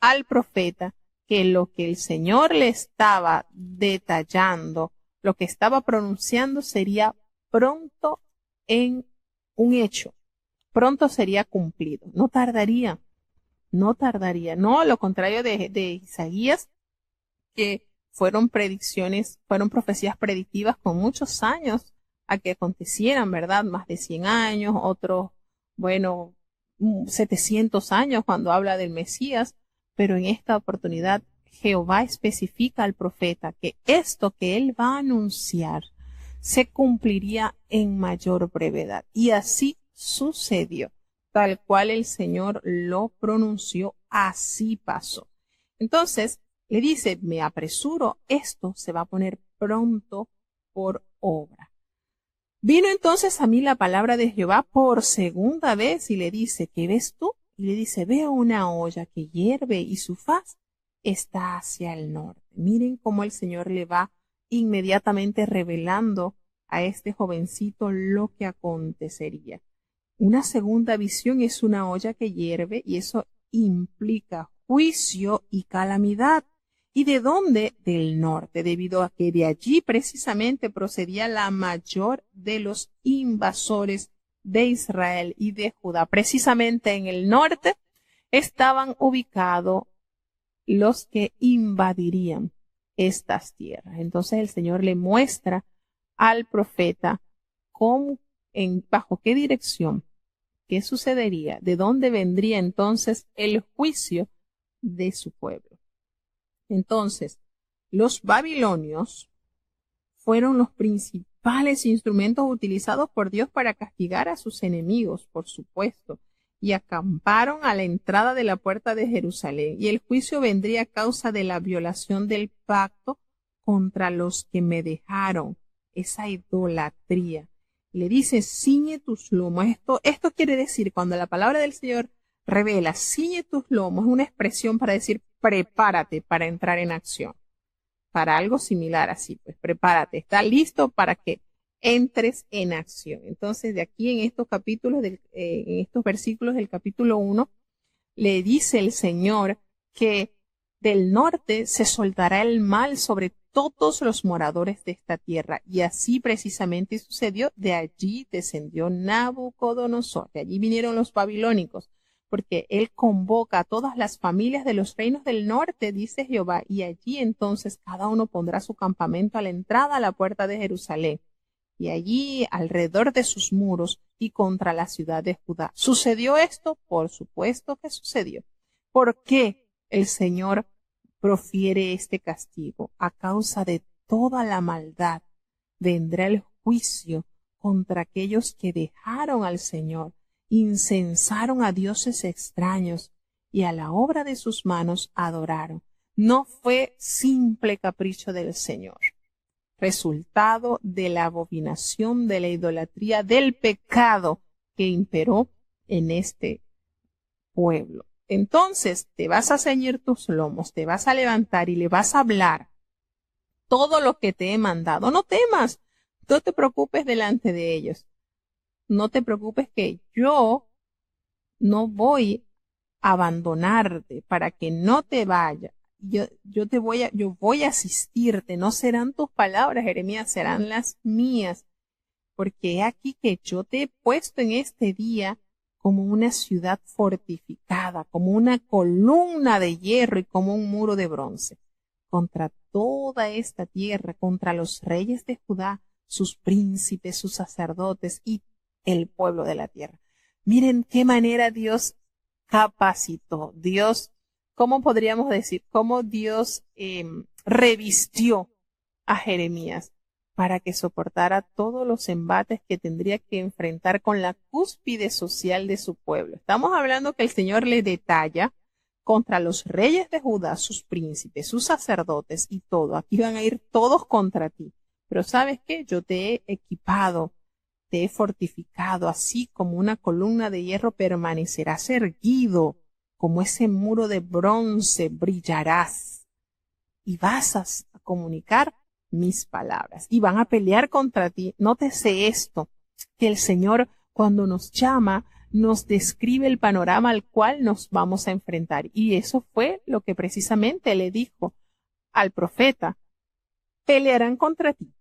al profeta que lo que el Señor le estaba detallando, lo que estaba pronunciando, sería pronto en un hecho. Pronto sería cumplido, no tardaría, no lo contrario de Isaías, que fueron profecías predictivas con muchos años a que acontecieran, ¿verdad? Más de 100 años, otros, 700 años cuando habla del Mesías, pero en esta oportunidad Jehová especifica al profeta que esto que él va a anunciar se cumpliría en mayor brevedad. Y así sucedió, tal cual el Señor lo pronunció, así pasó. Entonces, le dice, me apresuro, esto se va a poner pronto por obra. Vino entonces a mí la palabra de Jehová por segunda vez y le dice, ¿qué ves tú? Y le dice, veo una olla que hierve y su faz está hacia el norte. Miren cómo el Señor le va inmediatamente revelando a este jovencito lo que acontecería. Una segunda visión es una olla que hierve y eso implica juicio y calamidad. ¿Y de dónde? Del norte, debido a que de allí precisamente procedía la mayor de los invasores de Israel y de Judá. Precisamente en el norte estaban ubicados los que invadirían estas tierras. Entonces el Señor le muestra al profeta bajo qué dirección, qué sucedería, de dónde vendría entonces el juicio de su pueblo. Entonces, los babilonios fueron los principales instrumentos utilizados por Dios para castigar a sus enemigos, por supuesto, y acamparon a la entrada de la puerta de Jerusalén, y el juicio vendría a causa de la violación del pacto contra los que me dejaron, esa idolatría. Le dice, ciñe tus lomos. Esto quiere decir, cuando la palabra del Señor revela, ciñe tus lomos, es una expresión para decir, prepárate para entrar en acción. Para algo similar así, pues prepárate, está listo para que entres en acción. Entonces, de aquí en estos capítulos, en estos versículos del capítulo 1, le dice el Señor que del norte se soltará el mal sobre todos los moradores de esta tierra. Y así precisamente sucedió. De allí descendió Nabucodonosor. De allí vinieron los babilónicos, porque él convoca a todas las familias de los reinos del norte, dice Jehová, y allí entonces cada uno pondrá su campamento a la entrada a la puerta de Jerusalén, y allí alrededor de sus muros y contra la ciudad de Judá. ¿Sucedió esto? Por supuesto que sucedió. ¿Por qué el Señor profiere este castigo? A causa de toda la maldad vendrá el juicio contra aquellos que dejaron al Señor, incensaron a dioses extraños y a la obra de sus manos adoraron. No fue simple capricho del Señor, resultado de la abominación, de la idolatría, del pecado que imperó en este pueblo. Entonces te vas a ceñir tus lomos, te vas a levantar y le vas a hablar todo lo que te he mandado. No temas, no te preocupes delante de ellos. No te preocupes que yo no voy a abandonarte para que no te vayas. Yo voy a asistirte. No serán tus palabras, Jeremías, serán las mías. Porque he aquí que yo te he puesto en este día como una ciudad fortificada, como una columna de hierro y como un muro de bronce. Contra toda esta tierra, contra los reyes de Judá, sus príncipes, sus sacerdotes y el pueblo de la tierra. Miren qué manera Dios capacitó, Dios, ¿cómo podríamos decir? Cómo Dios revistió a Jeremías para que soportara todos los embates que tendría que enfrentar con la cúspide social de su pueblo. Estamos hablando que el Señor le detalla contra los reyes de Judá, sus príncipes, sus sacerdotes y todo. Aquí van a ir todos contra ti. Pero ¿sabes qué? Yo te he equipado, te he fortificado, así como una columna de hierro permanecerás erguido, como ese muro de bronce brillarás, y vas a comunicar mis palabras, y van a pelear contra ti. Nótese esto, que el Señor, cuando nos llama, nos describe el panorama al cual nos vamos a enfrentar, y eso fue lo que precisamente le dijo al profeta: pelearán contra ti,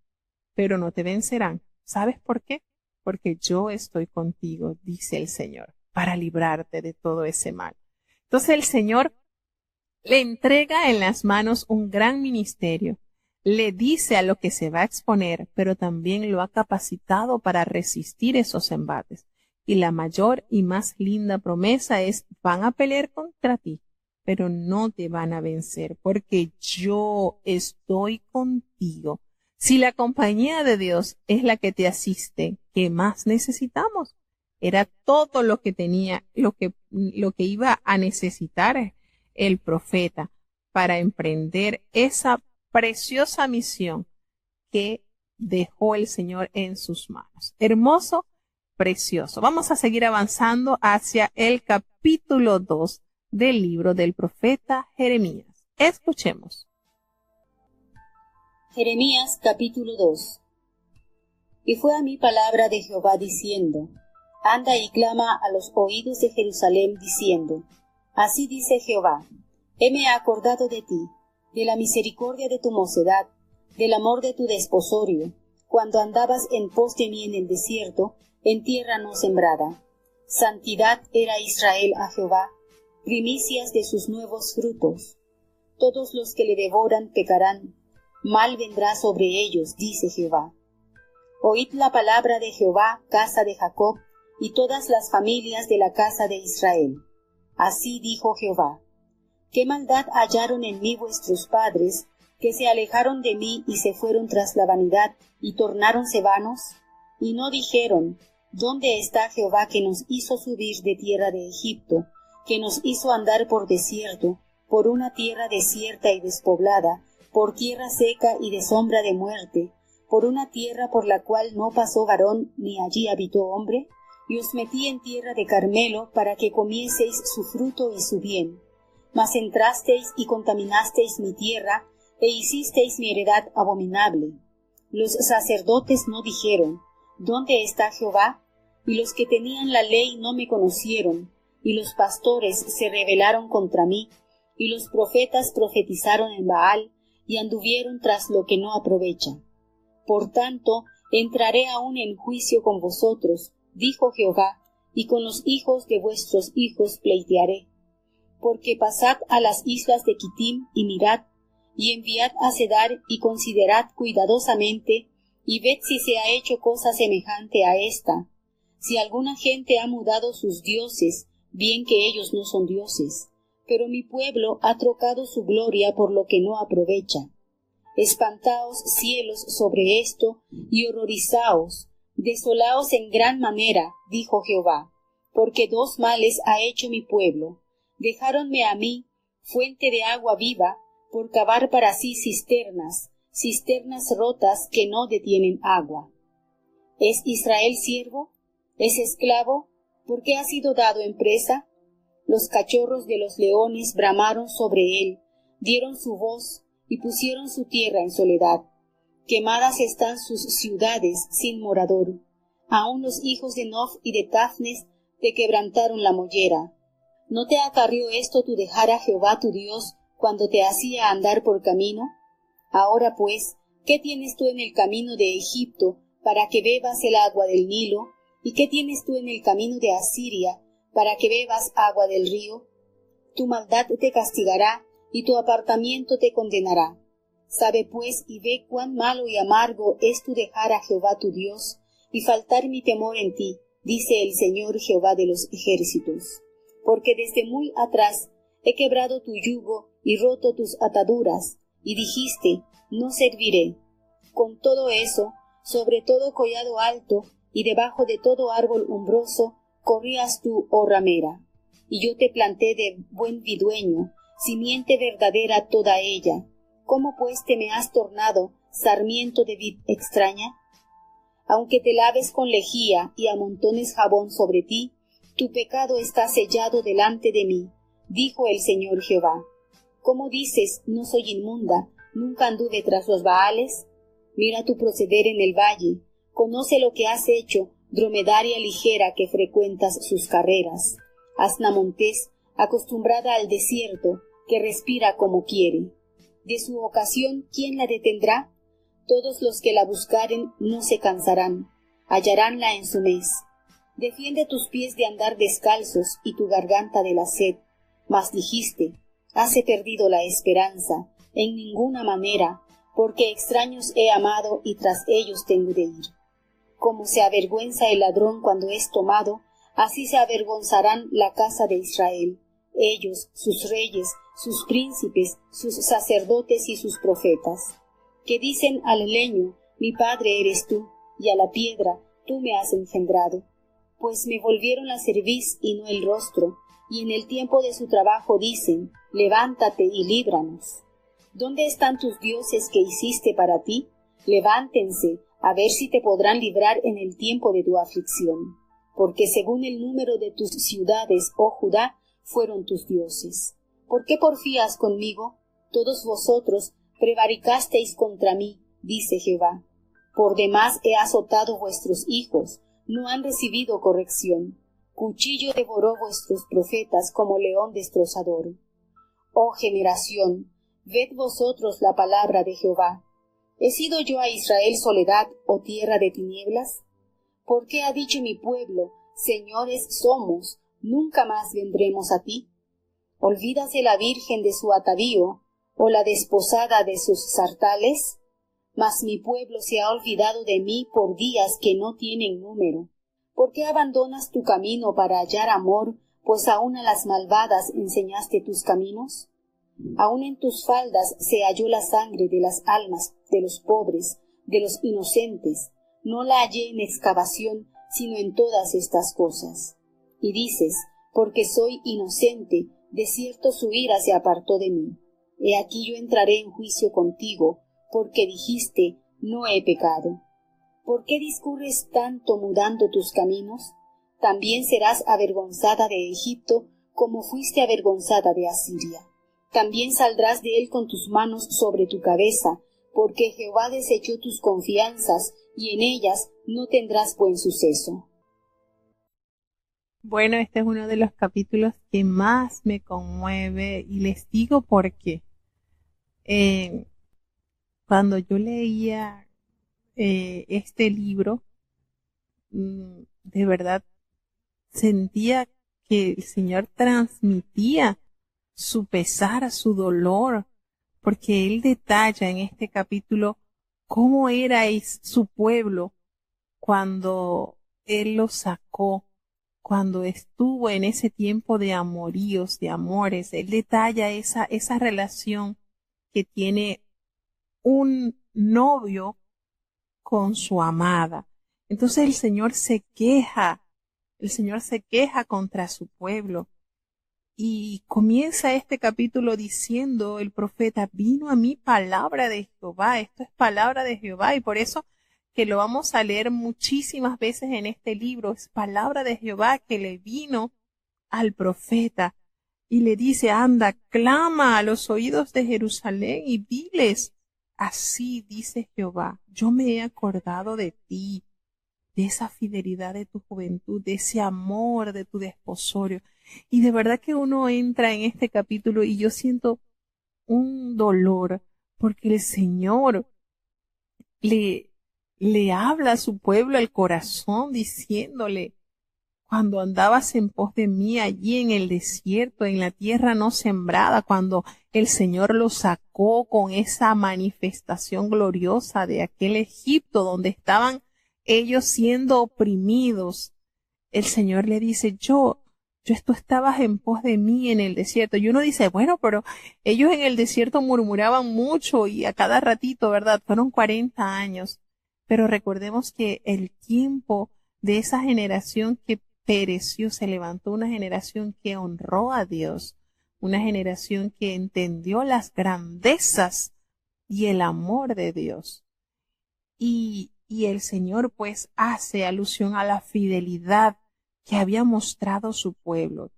pero no te vencerán. ¿Sabes por qué? Porque yo estoy contigo, dice el Señor, para librarte de todo ese mal. Entonces el Señor le entrega en las manos un gran ministerio, le dice a lo que se va a exponer, pero también lo ha capacitado para resistir esos embates. Y la mayor y más linda promesa es: van a pelear contra ti, pero no te van a vencer, porque yo estoy contigo. Si la compañía de Dios es la que te asiste, ¿qué más necesitamos? Era todo lo que tenía, lo que iba a necesitar el profeta para emprender esa preciosa misión que dejó el Señor en sus manos. Hermoso, precioso. Vamos a seguir avanzando hacia el capítulo 2 del libro del profeta Jeremías. Escuchemos. Jeremías capítulo 2. Y fue a mí palabra de Jehová diciendo: Anda y clama a los oídos de Jerusalén diciendo: Así dice Jehová, heme acordado de ti, de la misericordia de tu mocedad, del amor de tu desposorio, cuando andabas en pos de mí en el desierto, en tierra no sembrada. Santidad era Israel a Jehová, primicias de sus nuevos frutos. Todos los que le devoran pecarán, mal vendrá sobre ellos, dice Jehová. Oíd la palabra de Jehová, casa de Jacob, y todas las familias de la casa de Israel. Así dijo Jehová: ¿Qué maldad hallaron en mí vuestros padres, que se alejaron de mí y se fueron tras la vanidad, y tornáronse vanos? Y no dijeron: ¿Dónde está Jehová que nos hizo subir de tierra de Egipto, que nos hizo andar por desierto, por una tierra desierta y despoblada, por tierra seca y de sombra de muerte, por una tierra por la cual no pasó varón, ni allí habitó hombre? Y os metí en tierra de Carmelo, para que comieseis su fruto y su bien. Mas entrasteis y contaminasteis mi tierra, e hicisteis mi heredad abominable. Los sacerdotes no dijeron: ¿Dónde está Jehová? Y los que tenían la ley no me conocieron, y los pastores se rebelaron contra mí, y los profetas profetizaron en Baal, y anduvieron tras lo que no aprovecha. Por tanto, entraré aún en juicio con vosotros, dijo Jehová, y con los hijos de vuestros hijos pleitearé. Porque pasad a las islas de Quitim y mirad, y enviad a Cedar y considerad cuidadosamente, y ved si se ha hecho cosa semejante a esta. Si alguna gente ha mudado sus dioses, bien que ellos no son dioses, pero mi pueblo ha trocado su gloria por lo que no aprovecha. Espantaos, cielos, sobre esto, y horrorizaos, desolaos en gran manera, dijo Jehová, porque dos males ha hecho mi pueblo. Dejáronme a mí, fuente de agua viva, por cavar para sí cisternas, cisternas rotas que no detienen agua. ¿Es Israel siervo? ¿Es esclavo? ¿Por qué ha sido dado en presa? Los cachorros de los leones bramaron sobre él, dieron su voz, y pusieron su tierra en soledad. Quemadas están sus ciudades sin morador. Aun los hijos de Nof y de Tafnes te quebrantaron la mollera. ¿No te acarrió esto tu dejar a Jehová tu Dios cuando te hacía andar por camino? Ahora pues, ¿qué tienes tú en el camino de Egipto para que bebas el agua del Nilo? ¿Y qué tienes tú en el camino de Asiria para que bebas agua del río? Tu maldad te castigará, y tu apartamiento te condenará. Sabe pues y ve cuán malo y amargo es tu dejar a Jehová tu Dios, y faltar mi temor en ti, dice el Señor Jehová de los ejércitos. Porque desde muy atrás he quebrado tu yugo y roto tus ataduras, y dijiste: no serviré. Con todo eso, sobre todo collado alto, y debajo de todo árbol umbroso, corrías tú, oh ramera. Y yo te planté de buen vidueño, simiente verdadera toda ella. ¿Cómo pues te me has tornado sarmiento de vid extraña? Aunque te laves con lejía y amontones jabón sobre ti, tu pecado está sellado delante de mí, dijo el Señor Jehová. ¿Cómo dices, no soy inmunda, nunca anduve tras los Baales? Mira tu proceder en el valle, conoce lo que has hecho, dromedaria ligera que frecuentas sus carreras, asna montés, acostumbrada al desierto, que respira como quiere. De su ocasión, ¿quién la detendrá? Todos los que la buscaren no se cansarán, hallaránla en su mes. Defiende tus pies de andar descalzos y tu garganta de la sed. Mas dijiste: hase perdido la esperanza, en ninguna manera, porque extraños he amado y tras ellos tengo de ir. Como se avergüenza el ladrón cuando es tomado, así se avergonzarán la casa de Israel, ellos, sus reyes, sus príncipes, sus sacerdotes y sus profetas, que dicen al leño, mi padre eres tú, y a la piedra, tú me has engendrado. Pues me volvieron la cerviz y no el rostro, y en el tiempo de su trabajo dicen, levántate y líbranos. ¿Dónde están tus dioses que hiciste para ti? Levántense, a ver si te podrán librar en el tiempo de tu aflicción. Porque según el número de tus ciudades, oh Judá, fueron tus dioses. ¿Por qué porfías conmigo? Todos vosotros prevaricasteis contra mí, dice Jehová. Por demás he azotado vuestros hijos, no han recibido corrección. Cuchillo devoró vuestros profetas como león destrozador. Oh generación, ved vosotros la palabra de Jehová. ¿He sido yo a Israel soledad o tierra de tinieblas? ¿Por qué ha dicho mi pueblo, señores somos, nunca más vendremos a ti? ¿Olvídase la virgen de su atavío, o la desposada de sus sartales? Mas mi pueblo se ha olvidado de mí por días que no tienen número. ¿Por qué abandonas tu camino para hallar amor, pues aún a las malvadas enseñaste tus caminos? Aún en tus faldas se halló la sangre de las almas de los pobres, de los inocentes. No la hallé en excavación, sino en todas estas cosas. Y dices, porque soy inocente, de cierto su ira se apartó de mí. He aquí yo entraré en juicio contigo, porque dijiste, no he pecado. ¿Por qué discurres tanto mudando tus caminos? También serás avergonzada de Egipto, como fuiste avergonzada de Asiria. También saldrás de él con tus manos sobre tu cabeza, porque Jehová desechó tus confianzas, y en ellas no tendrás buen suceso. Bueno, este es uno de los capítulos que más me conmueve y les digo por qué. Cuando yo leía este libro, de verdad sentía que el Señor transmitía su pesar, su dolor, porque Él detalla en este capítulo cómo era su pueblo cuando Él los sacó, cuando estuvo en ese tiempo de amoríos, de amores. Él detalla esa relación que tiene un novio con su amada. Entonces el Señor se queja contra su pueblo. Y comienza este capítulo diciendo el profeta, vino a mí palabra de Jehová. Esto es palabra de Jehová, y por eso que lo vamos a leer muchísimas veces en este libro. Es palabra de Jehová que le vino al profeta y le dice, anda, clama a los oídos de Jerusalén y diles, así dice Jehová, yo me he acordado de ti, de esa fidelidad de tu juventud, de ese amor de tu desposorio. Y de verdad que uno entra en este capítulo y yo siento un dolor, porque el Señor le habla a su pueblo al corazón diciéndole, cuando andabas en pos de mí allí en el desierto, en la tierra no sembrada, cuando el Señor los sacó con esa manifestación gloriosa de aquel Egipto donde estaban ellos siendo oprimidos, el Señor le dice, tú estabas en pos de mí en el desierto. Y uno dice, bueno, pero ellos en el desierto murmuraban mucho y a cada ratito, ¿verdad? Fueron 40 años. Pero recordemos que el tiempo de esa generación que pereció, se levantó una generación que honró a Dios, una generación que entendió las grandezas y el amor de Dios. Y el Señor pues hace alusión a la fidelidad que había mostrado su pueblo,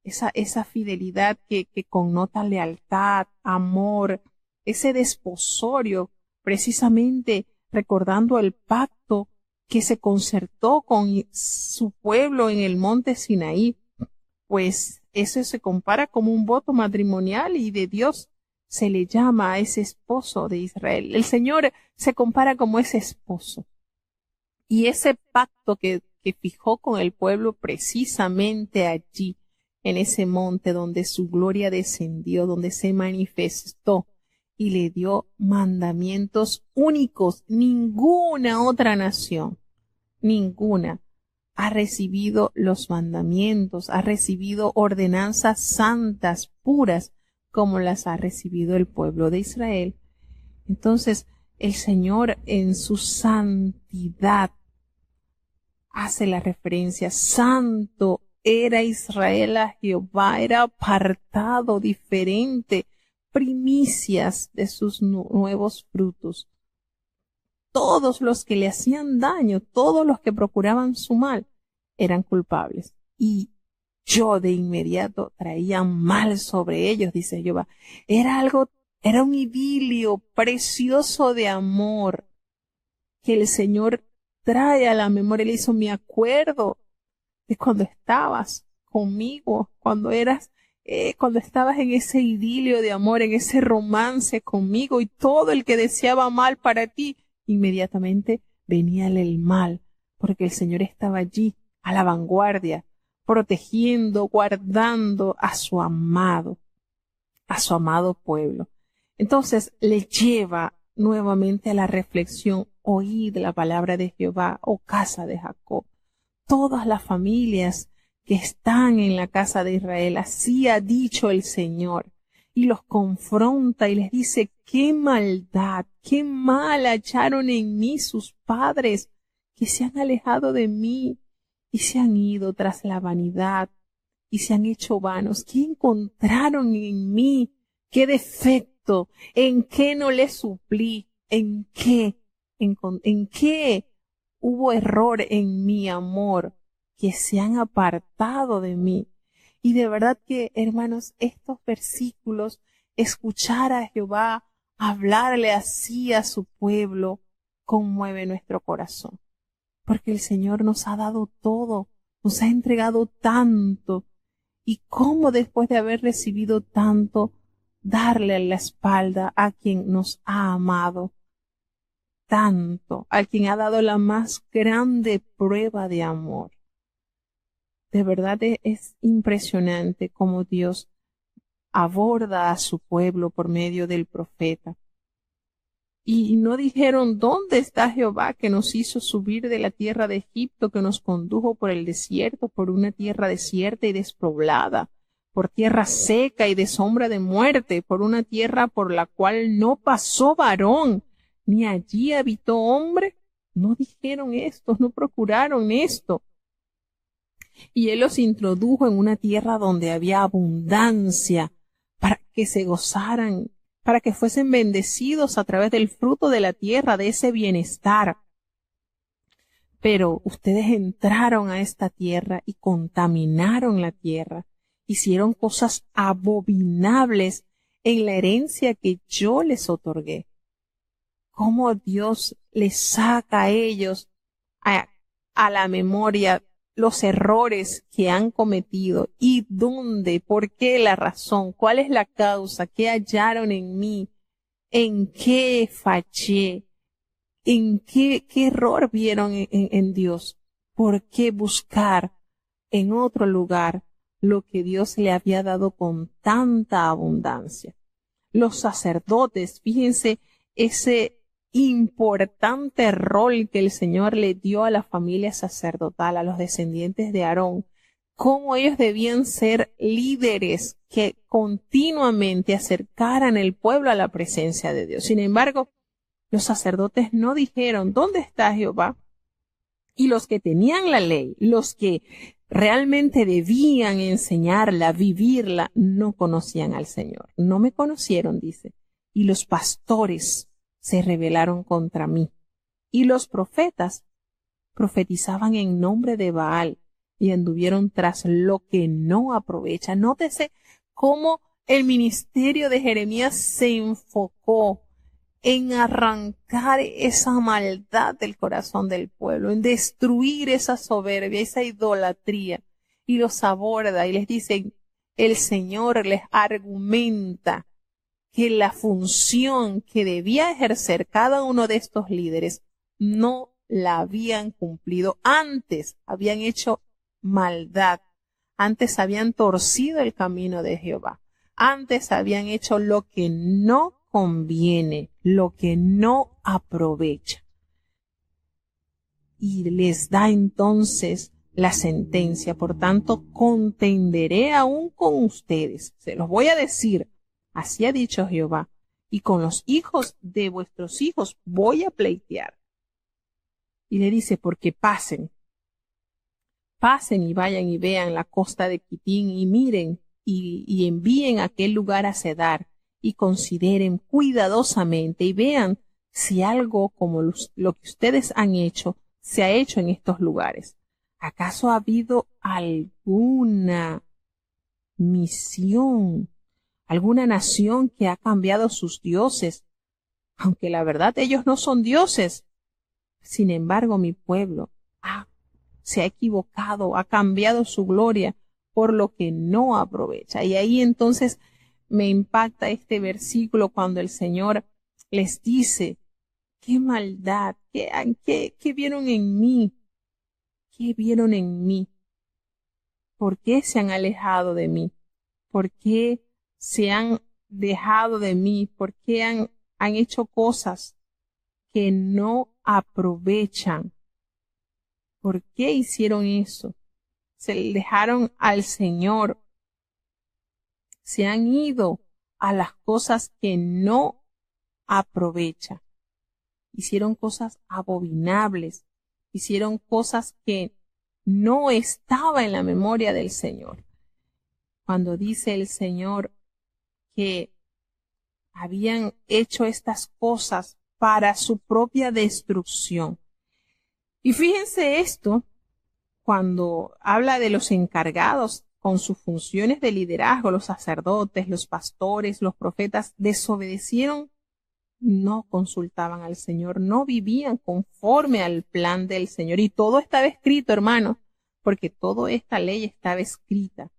esa fidelidad que connota lealtad, amor, ese desposorio, precisamente recordando el pacto que se concertó con su pueblo en el monte Sinaí, pues eso se compara como un voto matrimonial y de Dios se le llama a ese esposo de Israel. El Señor se compara como ese esposo. Y ese pacto que fijó con el pueblo precisamente allí, en ese monte donde su gloria descendió, donde se manifestó, y le dio mandamientos únicos. Ninguna otra nación, ninguna, ha recibido los mandamientos, ha recibido ordenanzas santas, puras, como las ha recibido el pueblo de Israel. Entonces, el Señor en su santidad hace la referencia: santo era Israel a Jehová, era apartado, diferente, primicias de sus nuevos frutos. Todos los que le hacían daño, todos los que procuraban su mal, eran culpables. Y yo de inmediato traía mal sobre ellos, dice Jehová. Era un idilio precioso de amor que el Señor trae a la memoria. Le hizo: me acuerdo de cuando estabas conmigo, cuando estabas en ese idilio de amor, en ese romance conmigo, y todo el que deseaba mal para ti, inmediatamente veníale el mal, porque el Señor estaba allí a la vanguardia, protegiendo, guardando a su amado pueblo. Entonces le lleva nuevamente a la reflexión: oíd la palabra de Jehová, oh casa de Jacob. Todas las familias que están en la casa de Israel, así ha dicho el Señor, y los confronta y les dice: qué maldad, qué mal hallaron en mí sus padres, que se han alejado de mí y se han ido tras la vanidad y se han hecho vanos. ¿Qué encontraron en mí? ¿Qué defecto? ¿En qué no les suplí? ¿En qué hubo error en mi amor? Que se han apartado de mí. Y de verdad que, hermanos, estos versículos, escuchar a Jehová hablarle así a su pueblo, conmueve nuestro corazón. Porque el Señor nos ha dado todo, nos ha entregado tanto. Y cómo después de haber recibido tanto, darle la espalda a quien nos ha amado tanto, a quien ha dado la más grande prueba de amor. De verdad es impresionante cómo Dios aborda a su pueblo por medio del profeta. Y no dijeron: ¿dónde está Jehová que nos hizo subir de la tierra de Egipto, que nos condujo por el desierto, por una tierra desierta y despoblada, por tierra seca y de sombra de muerte, por una tierra por la cual no pasó varón, ni allí habitó hombre? No dijeron esto, no procuraron esto. Y Él los introdujo en una tierra donde había abundancia, para que se gozaran, para que fuesen bendecidos a través del fruto de la tierra, de ese bienestar. Pero ustedes entraron a esta tierra y contaminaron la tierra, hicieron cosas abominables en la herencia que yo les otorgué. Cómo Dios les saca a ellos a la memoria los errores que han cometido y dónde, por qué, la razón, cuál es la causa, qué hallaron en mí, en qué fallé, en qué error vieron en Dios, por qué buscar en otro lugar lo que Dios le había dado con tanta abundancia. Los sacerdotes, fíjense ese importante rol que el Señor le dio a la familia sacerdotal, a los descendientes de Aarón, cómo ellos debían ser líderes que continuamente acercaran el pueblo a la presencia de Dios. Sin embargo, los sacerdotes no dijeron: ¿dónde está Jehová? Y los que tenían la ley, los que realmente debían enseñarla, vivirla, no conocían al Señor. No me conocieron, dice. Y los pastores se rebelaron contra mí. Y los profetas profetizaban en nombre de Baal y anduvieron tras lo que no aprovecha. Nótese cómo el ministerio de Jeremías se enfocó en arrancar esa maldad del corazón del pueblo, en destruir esa soberbia, esa idolatría. Y los aborda y les dice, el Señor les argumenta que la función que debía ejercer cada uno de estos líderes no la habían cumplido. Antes habían hecho maldad, antes habían torcido el camino de Jehová, antes habían hecho lo que no conviene, lo que no aprovecha. Y les da entonces la sentencia. Por tanto, contenderé aún con ustedes. Se los voy a decir. Así ha dicho Jehová. Y con los hijos de vuestros hijos voy a pleitear. Y le dice, porque pasen y vayan y vean la costa de Quitín y miren y envíen a aquel lugar a Cedar y consideren cuidadosamente y vean si algo como lo que ustedes han hecho se ha hecho en estos lugares. ¿Acaso ha habido alguna misión, alguna nación que ha cambiado sus dioses? Aunque la verdad ellos no son dioses. Sin embargo, mi pueblo se ha equivocado, ha cambiado su gloria por lo que no aprovecha. Y ahí entonces me impacta este versículo cuando el Señor les dice, qué maldad, qué vieron en mí, qué vieron en mí, por qué se han alejado de mí, por qué se han dejado de mí, por qué han hecho cosas que no aprovechan. ¿Por qué hicieron eso? Se dejaron al Señor. Se han ido a las cosas que no aprovechan. Hicieron cosas abominables. Hicieron cosas que no estaba en la memoria del Señor. Cuando dice el Señor que habían hecho estas cosas para su propia destrucción. Y fíjense esto, cuando habla de los encargados con sus funciones de liderazgo, los sacerdotes, los pastores, los profetas, desobedecieron, no consultaban al Señor, no vivían conforme al plan del Señor. Y todo estaba escrito, hermano, porque toda esta ley estaba escrita.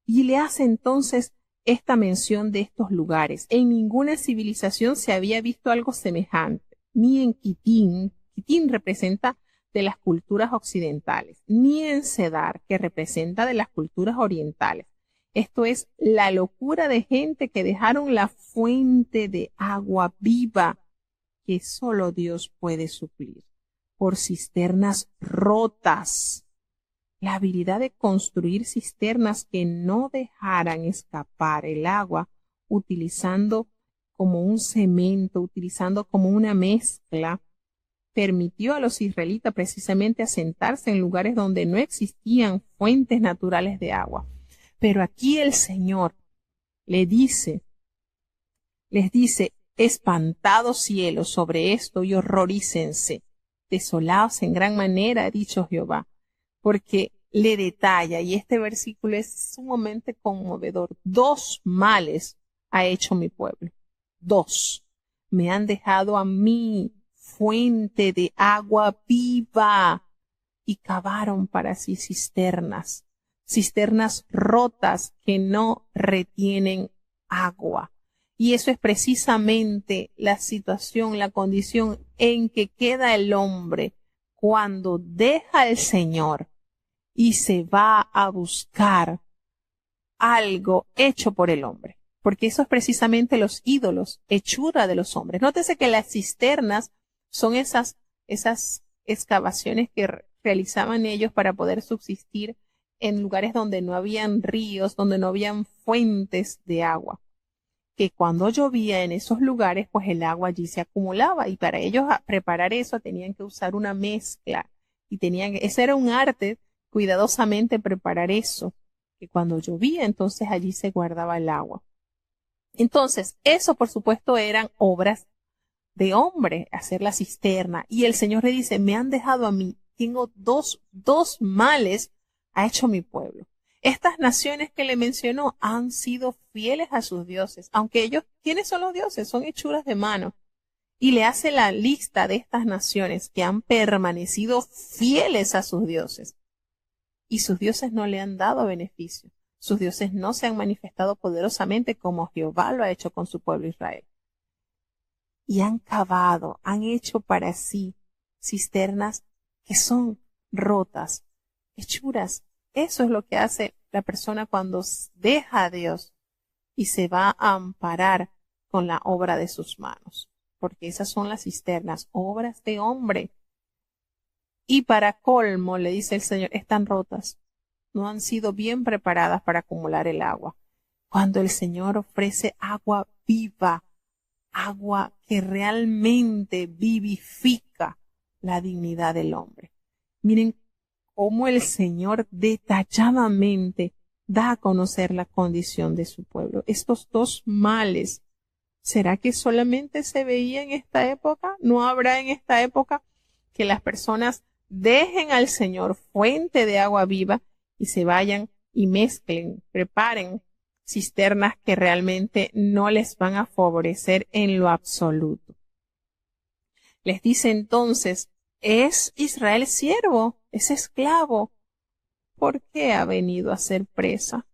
Y le hace entonces esta mención de estos lugares. En ninguna civilización se había visto algo semejante, ni en Quitín. Quitín representa de las culturas occidentales, ni en Cedar, que representa de las culturas orientales. Esto es la locura de gente que dejaron la fuente de agua viva que solo Dios puede suplir por cisternas rotas. La habilidad de construir cisternas que no dejaran escapar el agua utilizando como un cemento, utilizando como una mezcla, permitió a los israelitas precisamente asentarse en lugares donde no existían fuentes naturales de agua. Pero aquí el Señor les dice, espantados cielos sobre esto y horrorícense, desolados en gran manera, ha dicho Jehová, porque le detalla, y este versículo es sumamente conmovedor, 2 males ha hecho mi pueblo, 2, me han dejado a mí fuente de agua viva y cavaron para sí cisternas rotas que no retienen agua. Y eso es precisamente la situación, la condición en que queda el hombre cuando deja al Señor y se va a buscar algo hecho por el hombre. Porque eso es precisamente los ídolos, hechura de los hombres. Nótese que las cisternas son esas excavaciones que realizaban ellos para poder subsistir en lugares donde no habían ríos, donde no habían fuentes de agua. Que cuando llovía en esos lugares, pues el agua allí se acumulaba y para ellos preparar eso tenían que usar una mezcla y ese era un arte, cuidadosamente preparar eso, que cuando llovía entonces allí se guardaba el agua. Entonces, eso por supuesto eran obras de hombre, hacer la cisterna. Y el Señor le dice, me han dejado a mí, tengo dos males ha hecho mi pueblo. Estas naciones que le mencionó han sido fieles a sus dioses, aunque ellos, ¿quiénes son los dioses? Son hechuras de mano. Y le hace la lista de estas naciones que han permanecido fieles a sus dioses. Y sus dioses no le han dado beneficio. Sus dioses no se han manifestado poderosamente como Jehová lo ha hecho con su pueblo Israel. Y han cavado, han hecho para sí cisternas que son rotas, hechuras. Eso es lo que hace la persona cuando deja a Dios y se va a amparar con la obra de sus manos, porque esas son las cisternas, obras de hombre. Y para colmo, le dice el Señor, están rotas, no han sido bien preparadas para acumular el agua. Cuando el Señor ofrece agua viva, agua que realmente vivifica la dignidad del hombre. Miren cómo el Señor detalladamente da a conocer la condición de su pueblo. Estos dos males, ¿será que solamente se veía en esta época? ¿No habrá en esta época que las personas dejen al Señor fuente de agua viva y se vayan y mezclen, preparen cisternas que realmente no les van a favorecer en lo absoluto? Les dice entonces, ¿es Israel siervo? ¿Es esclavo? ¿Por qué ha venido a ser presa?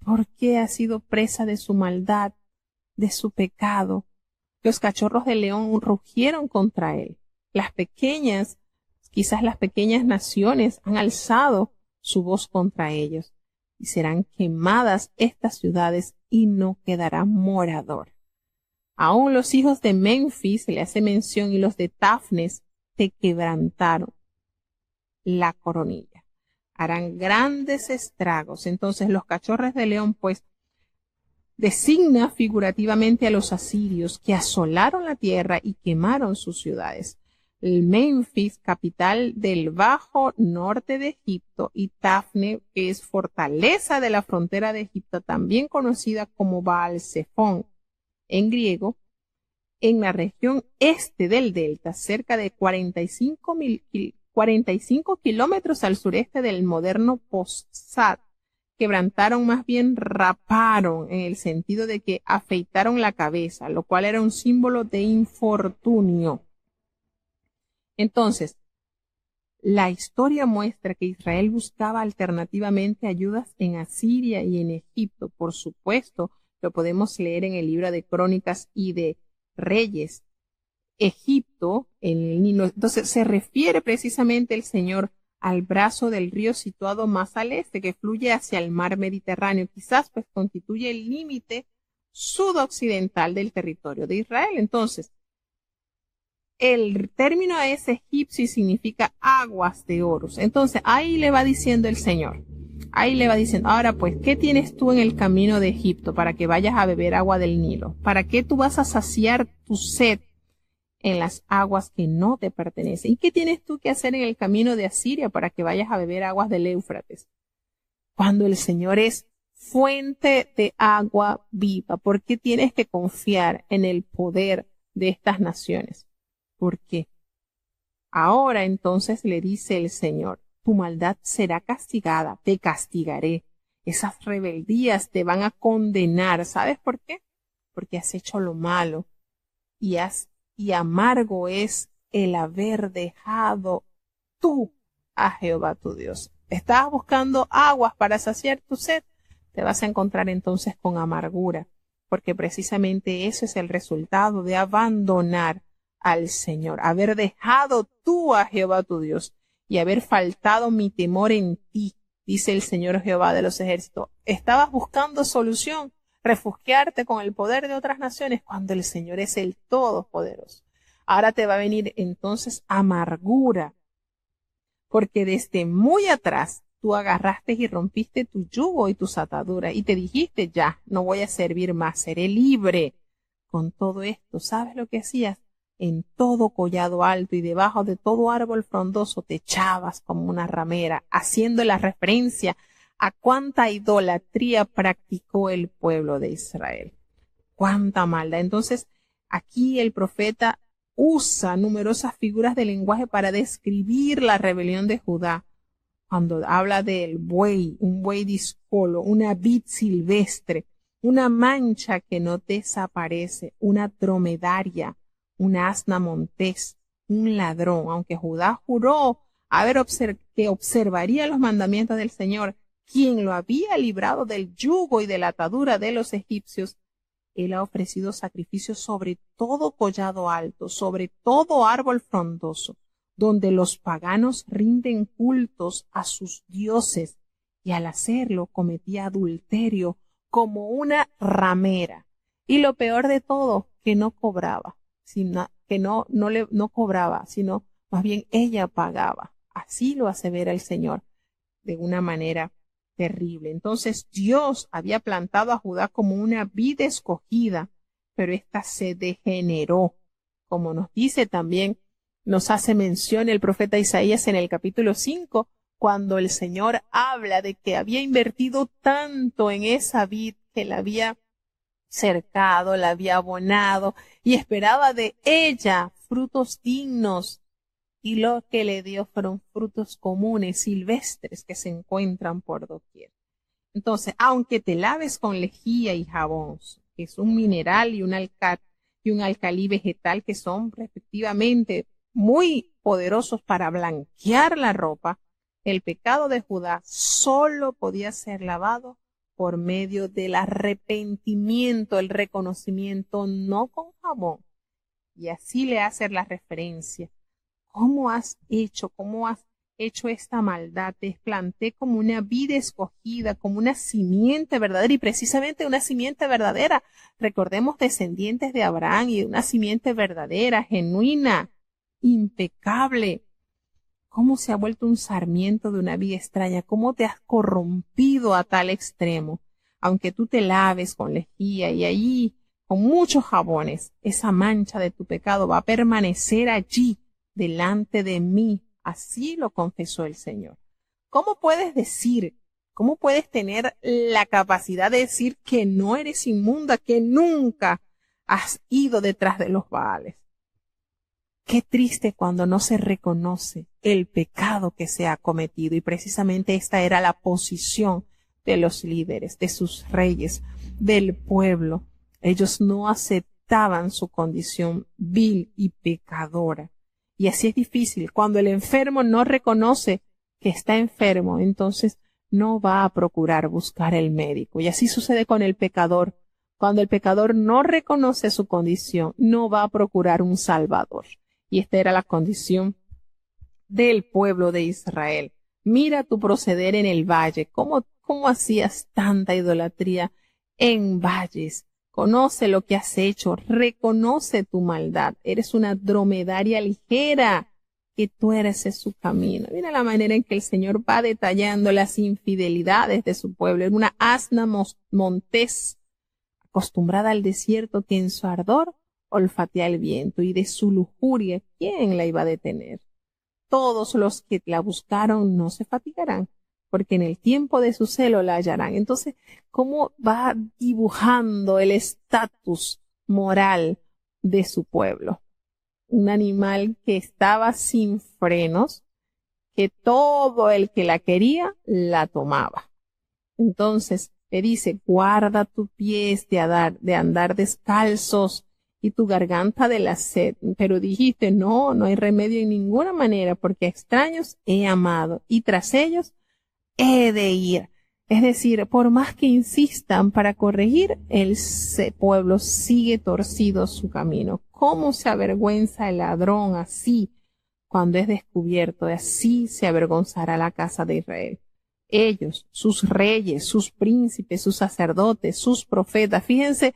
¿Por qué ha sido presa de su maldad, de su pecado? Los cachorros de león rugieron contra él. Quizás las pequeñas naciones han alzado su voz contra ellos. Y serán quemadas estas ciudades y no quedará morador. Aún los hijos de Memphis, se le hace mención, y los de Tafnes te quebrantaron la coronilla. Harán grandes estragos. Entonces los cachorros de león, pues, designa figurativamente a los asirios que asolaron la tierra y quemaron sus ciudades. El Memphis, capital del bajo norte de Egipto, y Tafne, que es fortaleza de la frontera de Egipto, también conocida como Baal-Zephón en griego, en la región este del delta, cerca de 45 kilómetros al sureste del moderno Posad. Quebrantaron, más bien raparon, en el sentido de que afeitaron la cabeza, lo cual era un símbolo de infortunio. Entonces, la historia muestra que Israel buscaba alternativamente ayudas en Asiria y en Egipto. Por supuesto, lo podemos leer en el libro de Crónicas y de Reyes. Egipto, en el Nilo. Entonces, se refiere precisamente el Señor al brazo del río situado más al este, que fluye hacia el mar Mediterráneo. Quizás pues constituye el límite sudoccidental del territorio de Israel. Entonces, el término es egipcio y significa aguas de Oros. Entonces, ahí le va diciendo el Señor. Ahí le va diciendo, ahora pues, ¿qué tienes tú en el camino de Egipto para que vayas a beber agua del Nilo? ¿Para qué tú vas a saciar tu sed en las aguas que no te pertenecen? ¿Y qué tienes tú que hacer en el camino de Asiria para que vayas a beber aguas del Éufrates? Cuando el Señor es fuente de agua viva, ¿por qué tienes que confiar en el poder de estas naciones? ¿Por qué? Ahora entonces le dice el Señor, tu maldad será castigada, te castigaré. Esas rebeldías te van a condenar. ¿Sabes por qué? Porque has hecho lo malo y amargo es el haber dejado tú a Jehová tu Dios. Estabas buscando aguas para saciar tu sed, te vas a encontrar entonces con amargura, porque precisamente eso es el resultado de abandonar al Señor, haber dejado tú a Jehová tu Dios y haber faltado mi temor en ti, dice el Señor Jehová de los ejércitos. Estabas buscando solución, refugiarte con el poder de otras naciones, cuando el Señor es el Todopoderoso. Ahora te va a venir entonces amargura, porque desde muy atrás tú agarraste y rompiste tu yugo y tus ataduras y te dijiste, ya, no voy a servir más, seré libre. Con todo esto, ¿sabes lo que hacías? En todo collado alto y debajo de todo árbol frondoso te echabas como una ramera, haciendo la referencia a cuánta idolatría practicó el pueblo de Israel. Cuánta maldad. Entonces, aquí el profeta usa numerosas figuras de lenguaje para describir la rebelión de Judá. Cuando habla del buey, un buey discolo, una vid silvestre, una mancha que no desaparece, una dromedaria, un asna montés, un ladrón. Aunque Judá juró que observaría los mandamientos del Señor, quien lo había librado del yugo y de la atadura de los egipcios, él ha ofrecido sacrificios sobre todo collado alto, sobre todo árbol frondoso, donde los paganos rinden cultos a sus dioses, y al hacerlo cometía adulterio como una ramera. Y lo peor de todo, que no cobraba, no cobraba, sino más bien ella pagaba. Así lo asevera el Señor de una manera terrible. Entonces Dios había plantado a Judá como una vid escogida, pero ésta se degeneró, como nos dice también, nos hace mención el profeta Isaías en el capítulo 5, cuando el Señor habla de que había invertido tanto en esa vid, que la había cercado, la había abonado y esperaba de ella frutos dignos, y lo que le dio fueron frutos comunes, silvestres, que se encuentran por doquier. Entonces, aunque te laves con lejía y jabón, que es un mineral y un alcalí vegetal, que son respectivamente muy poderosos para blanquear la ropa, el pecado de Judá solo podía ser lavado por medio del arrepentimiento, el reconocimiento, no con jabón. Y así le hace la referencia. ¿Cómo has hecho esta maldad? Te planté como una vid escogida, como una simiente verdadera, y precisamente una simiente verdadera. Recordemos, descendientes de Abraham, y una simiente verdadera, genuina, impecable. ¿Cómo se ha vuelto un sarmiento de una vid extraña? ¿Cómo te has corrompido a tal extremo? Aunque tú te laves con lejía y allí con muchos jabones, esa mancha de tu pecado va a permanecer allí delante de mí. Así lo confesó el Señor. ¿Cómo puedes tener la capacidad de decir que no eres inmunda, que nunca has ido detrás de los Baales? Qué triste cuando no se reconoce el pecado que se ha cometido, y precisamente esta era la posición de los líderes, de sus reyes, del pueblo. Ellos no aceptaban su condición vil y pecadora. Y así es difícil. Cuando el enfermo no reconoce que está enfermo, entonces no va a procurar buscar el médico. Y así sucede con el pecador. Cuando el pecador no reconoce su condición, no va a procurar un salvador. Y esta era la condición del pueblo de Israel. Mira tu proceder en el valle. ¿Cómo hacías tanta idolatría en valles? Conoce lo que has hecho, reconoce tu maldad. Eres una dromedaria ligera que tuerce su camino. Mira la manera en que el Señor va detallando las infidelidades de su pueblo. Era una asna montés, acostumbrada al desierto, que en su ardor olfatea el viento, y de su lujuria, ¿quién la iba a detener? Todos los que la buscaron no se fatigarán, porque en el tiempo de su celo la hallarán. Entonces, ¿cómo va dibujando el estatus moral de su pueblo? Un animal que estaba sin frenos, que todo el que la quería la tomaba. Entonces, le dice, guarda tus pies de andar descalzos y tu garganta de la sed. Pero dijiste, no hay remedio en ninguna manera, porque a extraños he amado, y tras ellos he de ir. Es decir, por más que insistan para corregir, el pueblo sigue torcido su camino. ¿Cómo se avergüenza el ladrón así cuando es descubierto? Así se avergonzará la casa de Israel. Ellos, sus reyes, sus príncipes, sus sacerdotes, sus profetas, fíjense,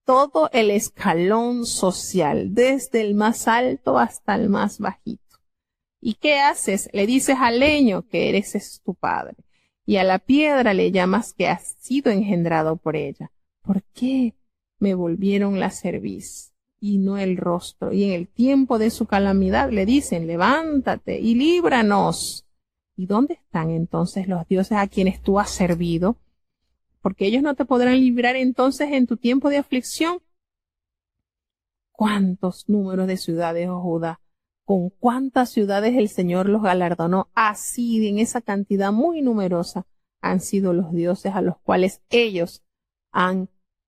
todo el escalón social, desde el más alto hasta el más bajito. ¿Y qué haces? Le dices al leño que eres tu padre, y a la piedra le llamas que has sido engendrado por ella. ¿Por qué me volvieron la cerviz y no el rostro? Y en el tiempo de su calamidad le dicen, levántate y líbranos. ¿Y dónde están entonces los dioses a quienes tú has servido? Porque ellos no te podrán librar entonces en tu tiempo de aflicción. ¿Cuántos números de ciudades, oh Judá? ¿Con cuántas ciudades el Señor los galardonó? Así, en esa cantidad muy numerosa, han sido los dioses a los cuales ellos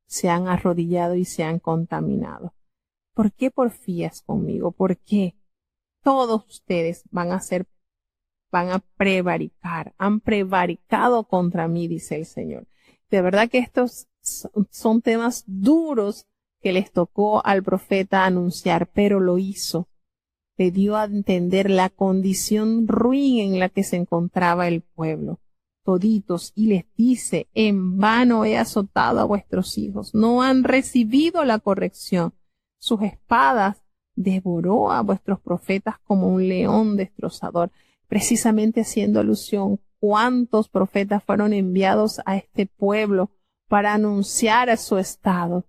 se han arrodillado y se han contaminado. ¿Por qué porfías conmigo? ¿Por qué? Todos ustedes van a prevaricar, han prevaricado contra mí, dice el Señor. De verdad que estos son temas duros que les tocó al profeta anunciar, pero lo hizo. Le dio a entender la condición ruin en la que se encontraba el pueblo. toditos, y les dice: en vano he azotado a vuestros hijos, no han recibido la corrección. Sus espadas devoró a vuestros profetas como un león destrozador. Precisamente haciendo alusión, cuántos profetas fueron enviados a este pueblo para anunciar a su estado,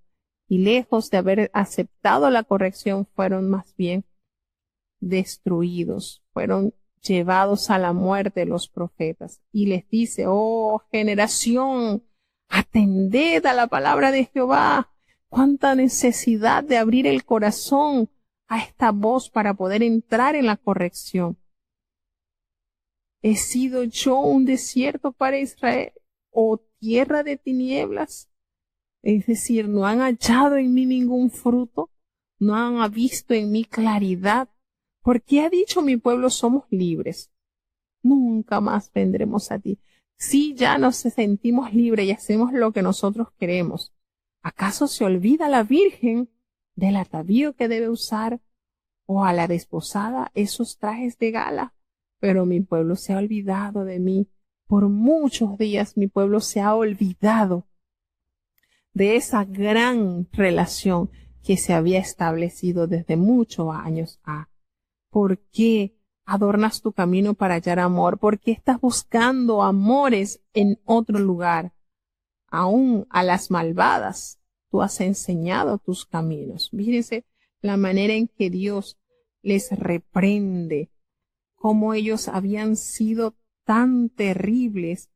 y lejos de haber aceptado la corrección, fueron más bien destruidos, fueron llevados a la muerte los profetas. Y les dice: oh generación, atended a la palabra de Jehová. Cuánta necesidad de abrir el corazón a esta voz para poder entrar en la corrección. ¿He sido yo un desierto para Israel, o tierra de tinieblas? Es decir, no han hallado en mí ningún fruto, no han visto en mí claridad. ¿Por qué ha dicho mi pueblo: somos libres? Nunca más vendremos a ti. Si ya nos sentimos libres y hacemos lo que nosotros queremos, ¿acaso se olvida la virgen del atavío que debe usar, o a la desposada esos trajes de gala? Pero mi pueblo se ha olvidado de mí. Por muchos días mi pueblo se ha olvidado de esa gran relación que se había establecido desde muchos años. ¿Por qué adornas tu camino para hallar amor? ¿Por qué estás buscando amores en otro lugar? Aún a las malvadas tú has enseñado tus caminos. Fíjense la manera en que Dios les reprende, cómo ellos habían sido tan terribles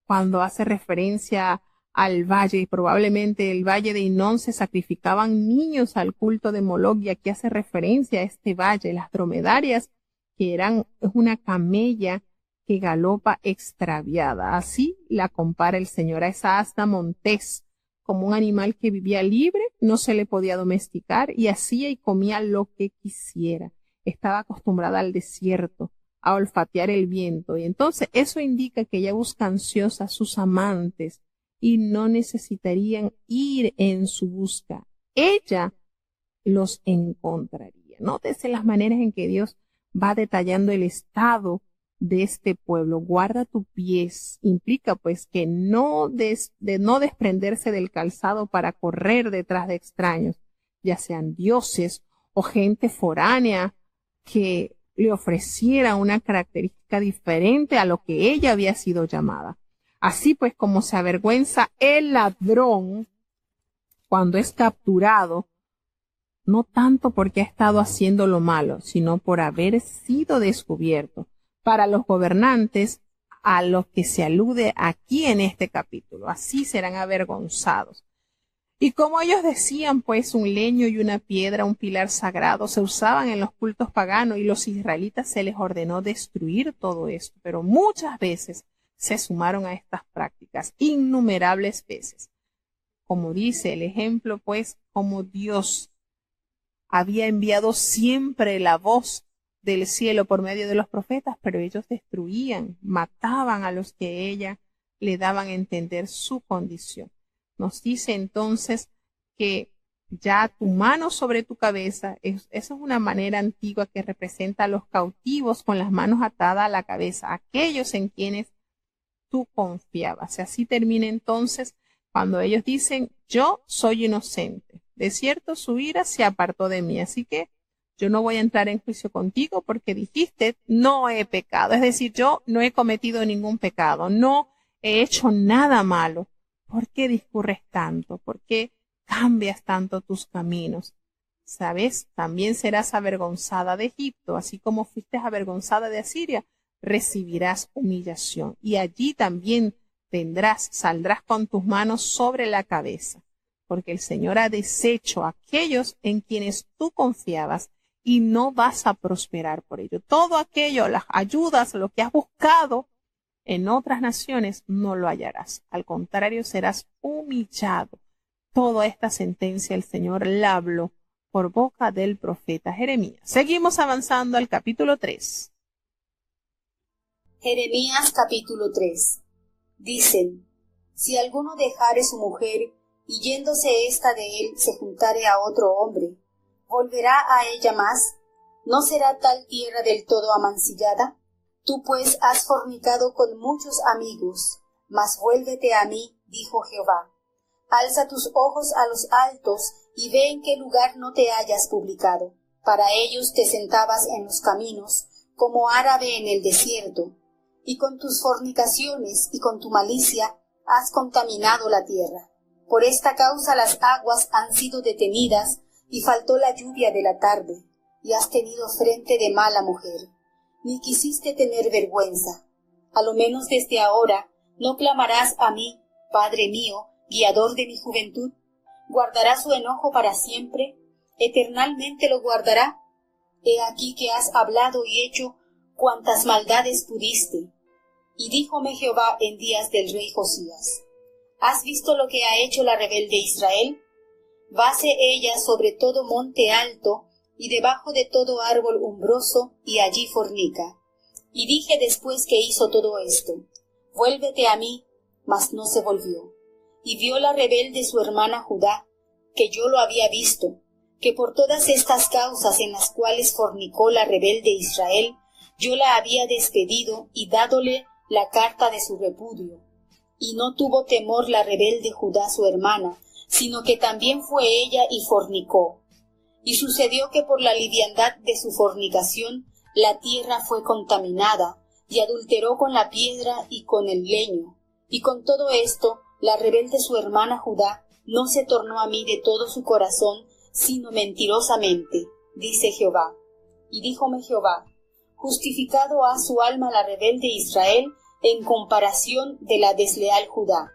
cuando hace referencia al valle, y probablemente el valle de Hinón se sacrificaban niños al culto de Moloch, y aquí hace referencia a este valle, las dromedarias, que es una camella que galopa extraviada. Así la compara el Señor a esa asna montés, como un animal que vivía libre, no se le podía domesticar y hacía y comía lo que quisiera. Estaba acostumbrada al desierto, a olfatear el viento, y entonces eso indica que ella busca ansiosa a sus amantes y no necesitarían ir en su busca. Ella los encontraría. Nótese las maneras en que Dios va detallando el estado de este pueblo. Guarda tu pies. Implica pues que no desprenderse del calzado para correr detrás de extraños, ya sean dioses o gente foránea que le ofreciera una característica diferente a lo que ella había sido llamada. Así pues, como se avergüenza el ladrón cuando es capturado, no tanto porque ha estado haciendo lo malo, sino por haber sido descubierto. Para los gobernantes, a los que se alude aquí en este capítulo, así serán avergonzados. Y como ellos decían, pues un leño y una piedra, un pilar sagrado, se usaban en los cultos paganos, y los israelitas se les ordenó destruir todo esto, pero muchas veces se sumaron a estas prácticas, innumerables veces. Como dice el ejemplo, pues, como Dios había enviado siempre la voz del cielo por medio de los profetas, pero ellos destruían, mataban a los que ella le daban a entender su condición. Nos dice entonces que ya tu mano sobre tu cabeza, eso es una manera antigua que representa a los cautivos con las manos atadas a la cabeza, aquellos en quienes tú confiabas. Y así termina entonces cuando ellos dicen: yo soy inocente, de cierto su ira se apartó de mí, así que yo no voy a entrar en juicio contigo porque dijiste: no he pecado. Es decir, yo no he cometido ningún pecado, no he hecho nada malo. ¿Por qué discurres tanto? ¿Por qué cambias tanto tus caminos? ¿Sabes? También serás avergonzada de Egipto, así como fuiste avergonzada de Asiria, recibirás humillación. Y allí también saldrás con tus manos sobre la cabeza, porque el Señor ha deshecho a aquellos en quienes tú confiabas, y no vas a prosperar por ello. Todo aquello, las ayudas, lo que has buscado en otras naciones, no lo hallarás. Al contrario, serás humillado. Toda esta sentencia el Señor la habló por boca del profeta Jeremías. Seguimos avanzando al capítulo 3. Jeremías capítulo 3. Dicen: si alguno dejare su mujer, y yéndose ésta de él se juntare a otro hombre, ¿volverá a ella más? ¿No será tal tierra del todo amancillada? Tú pues has fornicado con muchos amigos, mas vuélvete a mí, dijo Jehová. Alza tus ojos a los altos y ve en qué lugar no te hayas publicado. Para ellos te sentabas en los caminos, como árabe en el desierto, y con tus fornicaciones y con tu malicia has contaminado la tierra. Por esta causa las aguas han sido detenidas y faltó la lluvia de la tarde, y has tenido frente de mala mujer. Ni quisiste tener vergüenza. A lo menos desde ahora no clamarás a mí, Padre mío, guiador de mi juventud. ¿Guardará su enojo para siempre? ¿Eternalmente lo guardará? He aquí que has hablado y hecho cuantas maldades pudiste. Y díjome Jehová en días del rey Josías: ¿Has visto lo que ha hecho la rebelde Israel? Vase ella sobre todo monte alto y debajo de todo árbol umbroso, y allí fornica. Y dije después que hizo todo esto: Vuélvete a mí, mas no se volvió. Y vio la rebelde su hermana Judá, que yo lo había visto, que por todas estas causas en las cuales fornicó la rebelde Israel, yo la había despedido y dádole la carta de su repudio. Y no tuvo temor la rebelde Judá su hermana, sino que también fue ella y fornicó. Y sucedió que por la liviandad de su fornicación la tierra fue contaminada, y adulteró con la piedra y con el leño. Y con todo esto, la rebelde su hermana Judá no se tornó a mí de todo su corazón, sino mentirosamente, dice Jehová. Y díjome Jehová: Justificado ha su alma la rebelde Israel en comparación de la desleal Judá.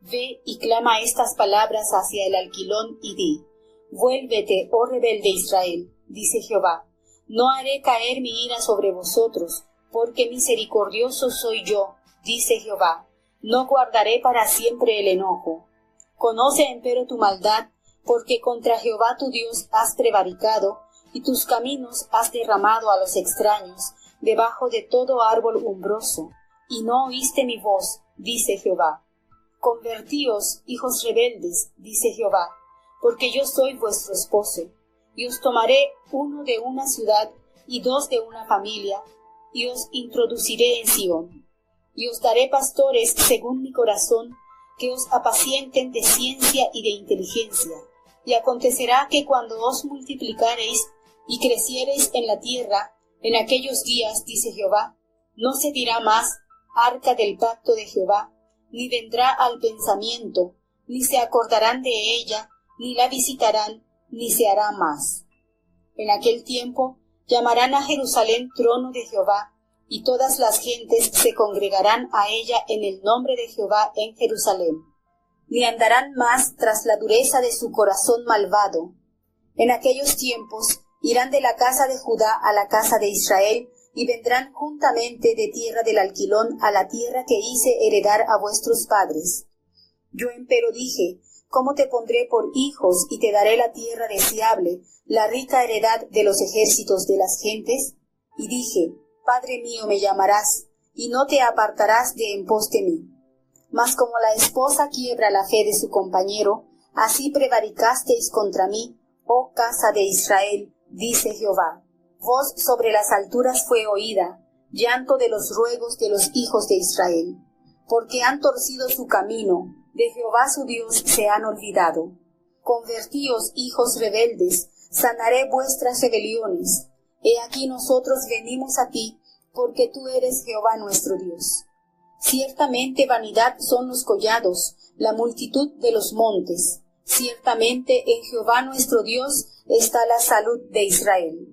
Ve y clama estas palabras hacia el alquilón y di: Vuélvete, oh rebelde Israel, dice Jehová. No haré caer mi ira sobre vosotros, porque misericordioso soy yo, dice Jehová. No guardaré para siempre el enojo. Conoce empero tu maldad, porque contra Jehová tu Dios has prevaricado, y tus caminos has derramado a los extraños, debajo de todo árbol umbroso, y no oíste mi voz, dice Jehová. Convertíos, hijos rebeldes, dice Jehová, porque yo soy vuestro esposo, y os tomaré uno de una ciudad y dos de una familia, y os introduciré en Sión. Y os daré pastores según mi corazón, que os apacienten de ciencia y de inteligencia. Y acontecerá que cuando os multiplicareis y creciereis en la tierra, en aquellos días, dice Jehová, no se dirá más arca del pacto de Jehová, ni vendrá al pensamiento, ni se acordarán de ella, ni la visitarán, ni se hará más. En aquel tiempo llamarán a Jerusalén trono de Jehová, y todas las gentes se congregarán a ella en el nombre de Jehová en Jerusalén. Ni andarán más tras la dureza de su corazón malvado. En aquellos tiempos irán de la casa de Judá a la casa de Israel, y vendrán juntamente de tierra del alquilón a la tierra que hice heredar a vuestros padres. Yo empero dije: ¿Cómo te pondré por hijos y te daré la tierra deseable, la rica heredad de los ejércitos de las gentes? Y dije: Padre mío me llamarás, y no te apartarás de en pos de mí. Mas como la esposa quiebra la fe de su compañero, así prevaricasteis contra mí, oh casa de Israel, dice Jehová. Voz sobre las alturas fue oída, llanto de los ruegos de los hijos de Israel, porque han torcido su camino, de Jehová su Dios se han olvidado. Convertíos, hijos rebeldes, sanaré vuestras rebeliones. He aquí nosotros venimos a ti, porque tú eres Jehová nuestro Dios. Ciertamente vanidad son los collados, la multitud de los montes. Ciertamente en Jehová nuestro Dios está la salud de Israel.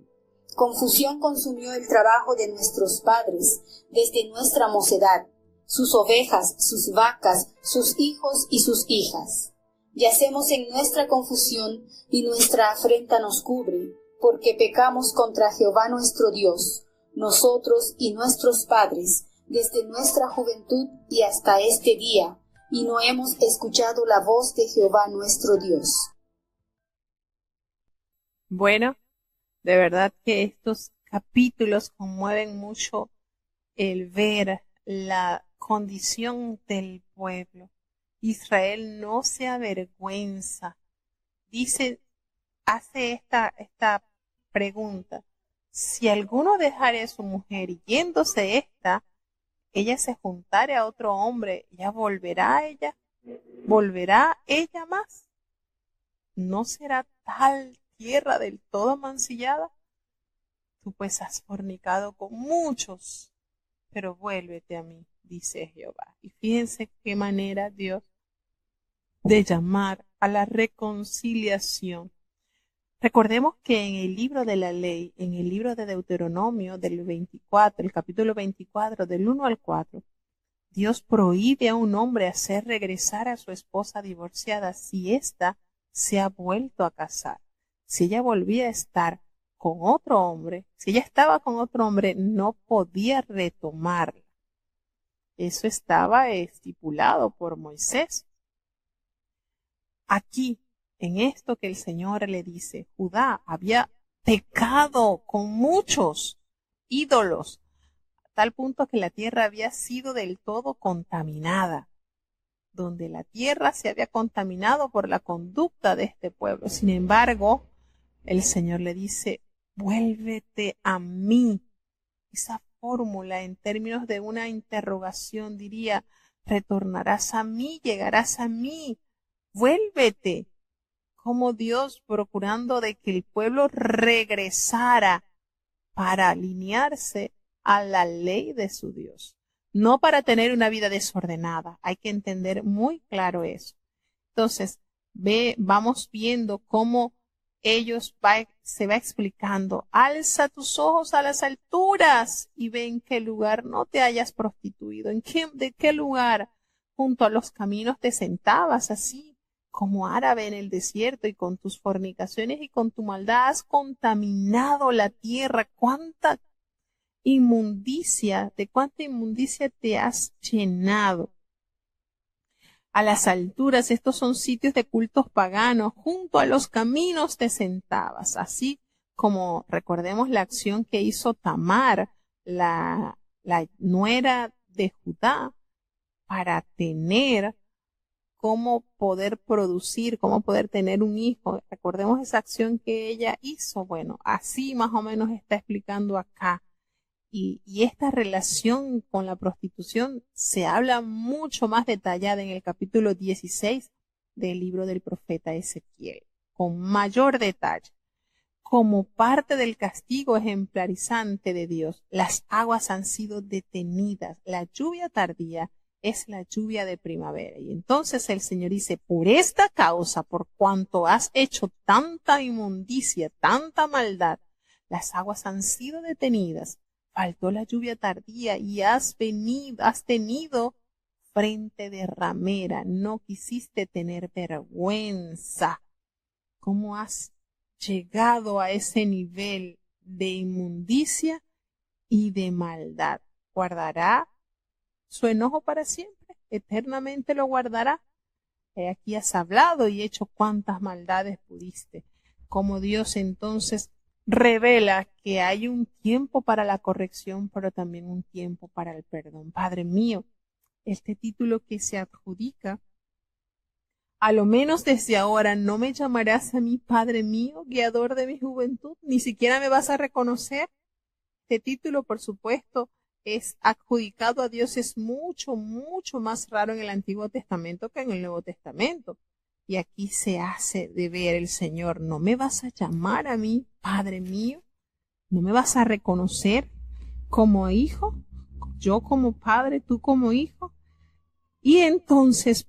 Confusión consumió el trabajo de nuestros padres desde nuestra mocedad, sus ovejas, sus vacas, sus hijos y sus hijas. Yacemos en nuestra confusión y nuestra afrenta nos cubre, porque pecamos contra Jehová nuestro Dios, nosotros y nuestros padres, desde nuestra juventud y hasta este día, y no hemos escuchado la voz de Jehová nuestro Dios. Bueno, de verdad que estos capítulos conmueven mucho el ver la condición del pueblo. Israel no se avergüenza. Dice, hace esta pregunta: si alguno dejare a su mujer y yéndose ésta, ella se juntare a otro hombre, ¿ya volverá ella más? ¿No será tal tierra del todo mancillada? Tú pues has fornicado con muchos, pero vuélvete a mí, dice Jehová. Y fíjense qué manera Dios de llamar a la reconciliación. Recordemos que en el libro de la ley, en el libro de Deuteronomio del 24, el capítulo 24, del 1 al 4, Dios prohíbe a un hombre hacer regresar a su esposa divorciada si ésta se ha vuelto a casar. Si ella volvía a estar con otro hombre, si ella estaba con otro hombre, no podía retomarla. Eso estaba estipulado por Moisés. Aquí, en esto que el Señor le dice, Judá había pecado con muchos ídolos, a tal punto que la tierra había sido del todo contaminada, donde la tierra se había contaminado por la conducta de este pueblo. Sin embargo, el Señor le dice, vuélvete a mí. Esa fórmula en términos de una interrogación diría, retornarás a mí, llegarás a mí, vuélvete. Como Dios procurando de que el pueblo regresara para alinearse a la ley de su Dios, no para tener una vida desordenada. Hay que entender muy claro eso. Entonces, vamos viendo cómo se va explicando. Alza tus ojos a las alturas y ve en qué lugar no te hayas prostituido, de qué lugar junto a los caminos te sentabas así como árabe en el desierto, y con tus fornicaciones y con tu maldad has contaminado la tierra. ¿Cuánta inmundicia, de cuánta inmundicia te has llenado? A las alturas, estos son sitios de cultos paganos, junto a los caminos te sentabas, así como recordemos la acción que hizo Tamar, la nuera de Judá, para tener cómo poder producir, cómo poder tener un hijo. Recordemos esa acción que ella hizo. Bueno, así más o menos está explicando acá. Y esta relación con la prostitución se habla mucho más detallada en el capítulo 16 del libro del profeta Ezequiel, con mayor detalle. Como parte del castigo ejemplarizante de Dios, las aguas han sido detenidas. La lluvia tardía es la lluvia de primavera. Y entonces el Señor dice, por esta causa, por cuanto has hecho tanta inmundicia, tanta maldad, las aguas han sido detenidas. Faltó la lluvia tardía y has tenido frente de ramera, no quisiste tener vergüenza. ¿Cómo has llegado a ese nivel de inmundicia y de maldad? ¿Guardará su enojo para siempre? ¿Eternamente lo guardará? Aquí has hablado y hecho cuantas maldades pudiste. Como Dios entonces revela que hay un tiempo para la corrección, pero también un tiempo para el perdón. Padre mío, este título que se adjudica, a lo menos desde ahora no me llamarás a mí Padre mío, guiador de mi juventud, ni siquiera me vas a reconocer. Este título, por supuesto, es adjudicado a Dios, es mucho, mucho más raro en el Antiguo Testamento que en el Nuevo Testamento. Y aquí se hace de ver el Señor, no me vas a llamar a mí, Padre mío, no me vas a reconocer como hijo, yo como padre, tú como hijo. Y entonces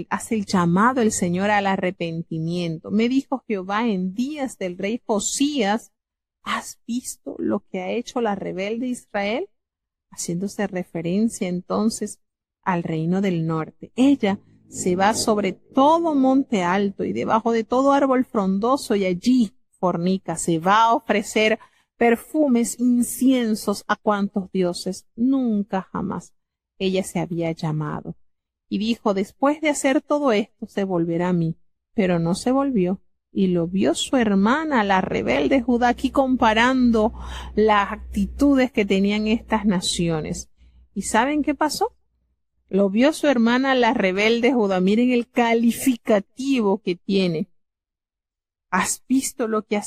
hace el llamado el Señor al arrepentimiento. Me dijo Jehová en días del rey Josías, ¿has visto lo que ha hecho la rebelde Israel? Haciéndose referencia entonces al reino del norte. Ella se va sobre todo monte alto y debajo de todo árbol frondoso y allí fornica, se va a ofrecer perfumes, inciensos a cuantos dioses nunca jamás ella se había llamado. Y dijo, después de hacer todo esto se volverá a mí, pero no se volvió. Y lo vio su hermana, la rebelde Judá, aquí comparando las actitudes que tenían estas naciones. ¿Y saben qué pasó? Lo vio su hermana, la rebelde Judá. Miren el calificativo que tiene. ¿has visto lo que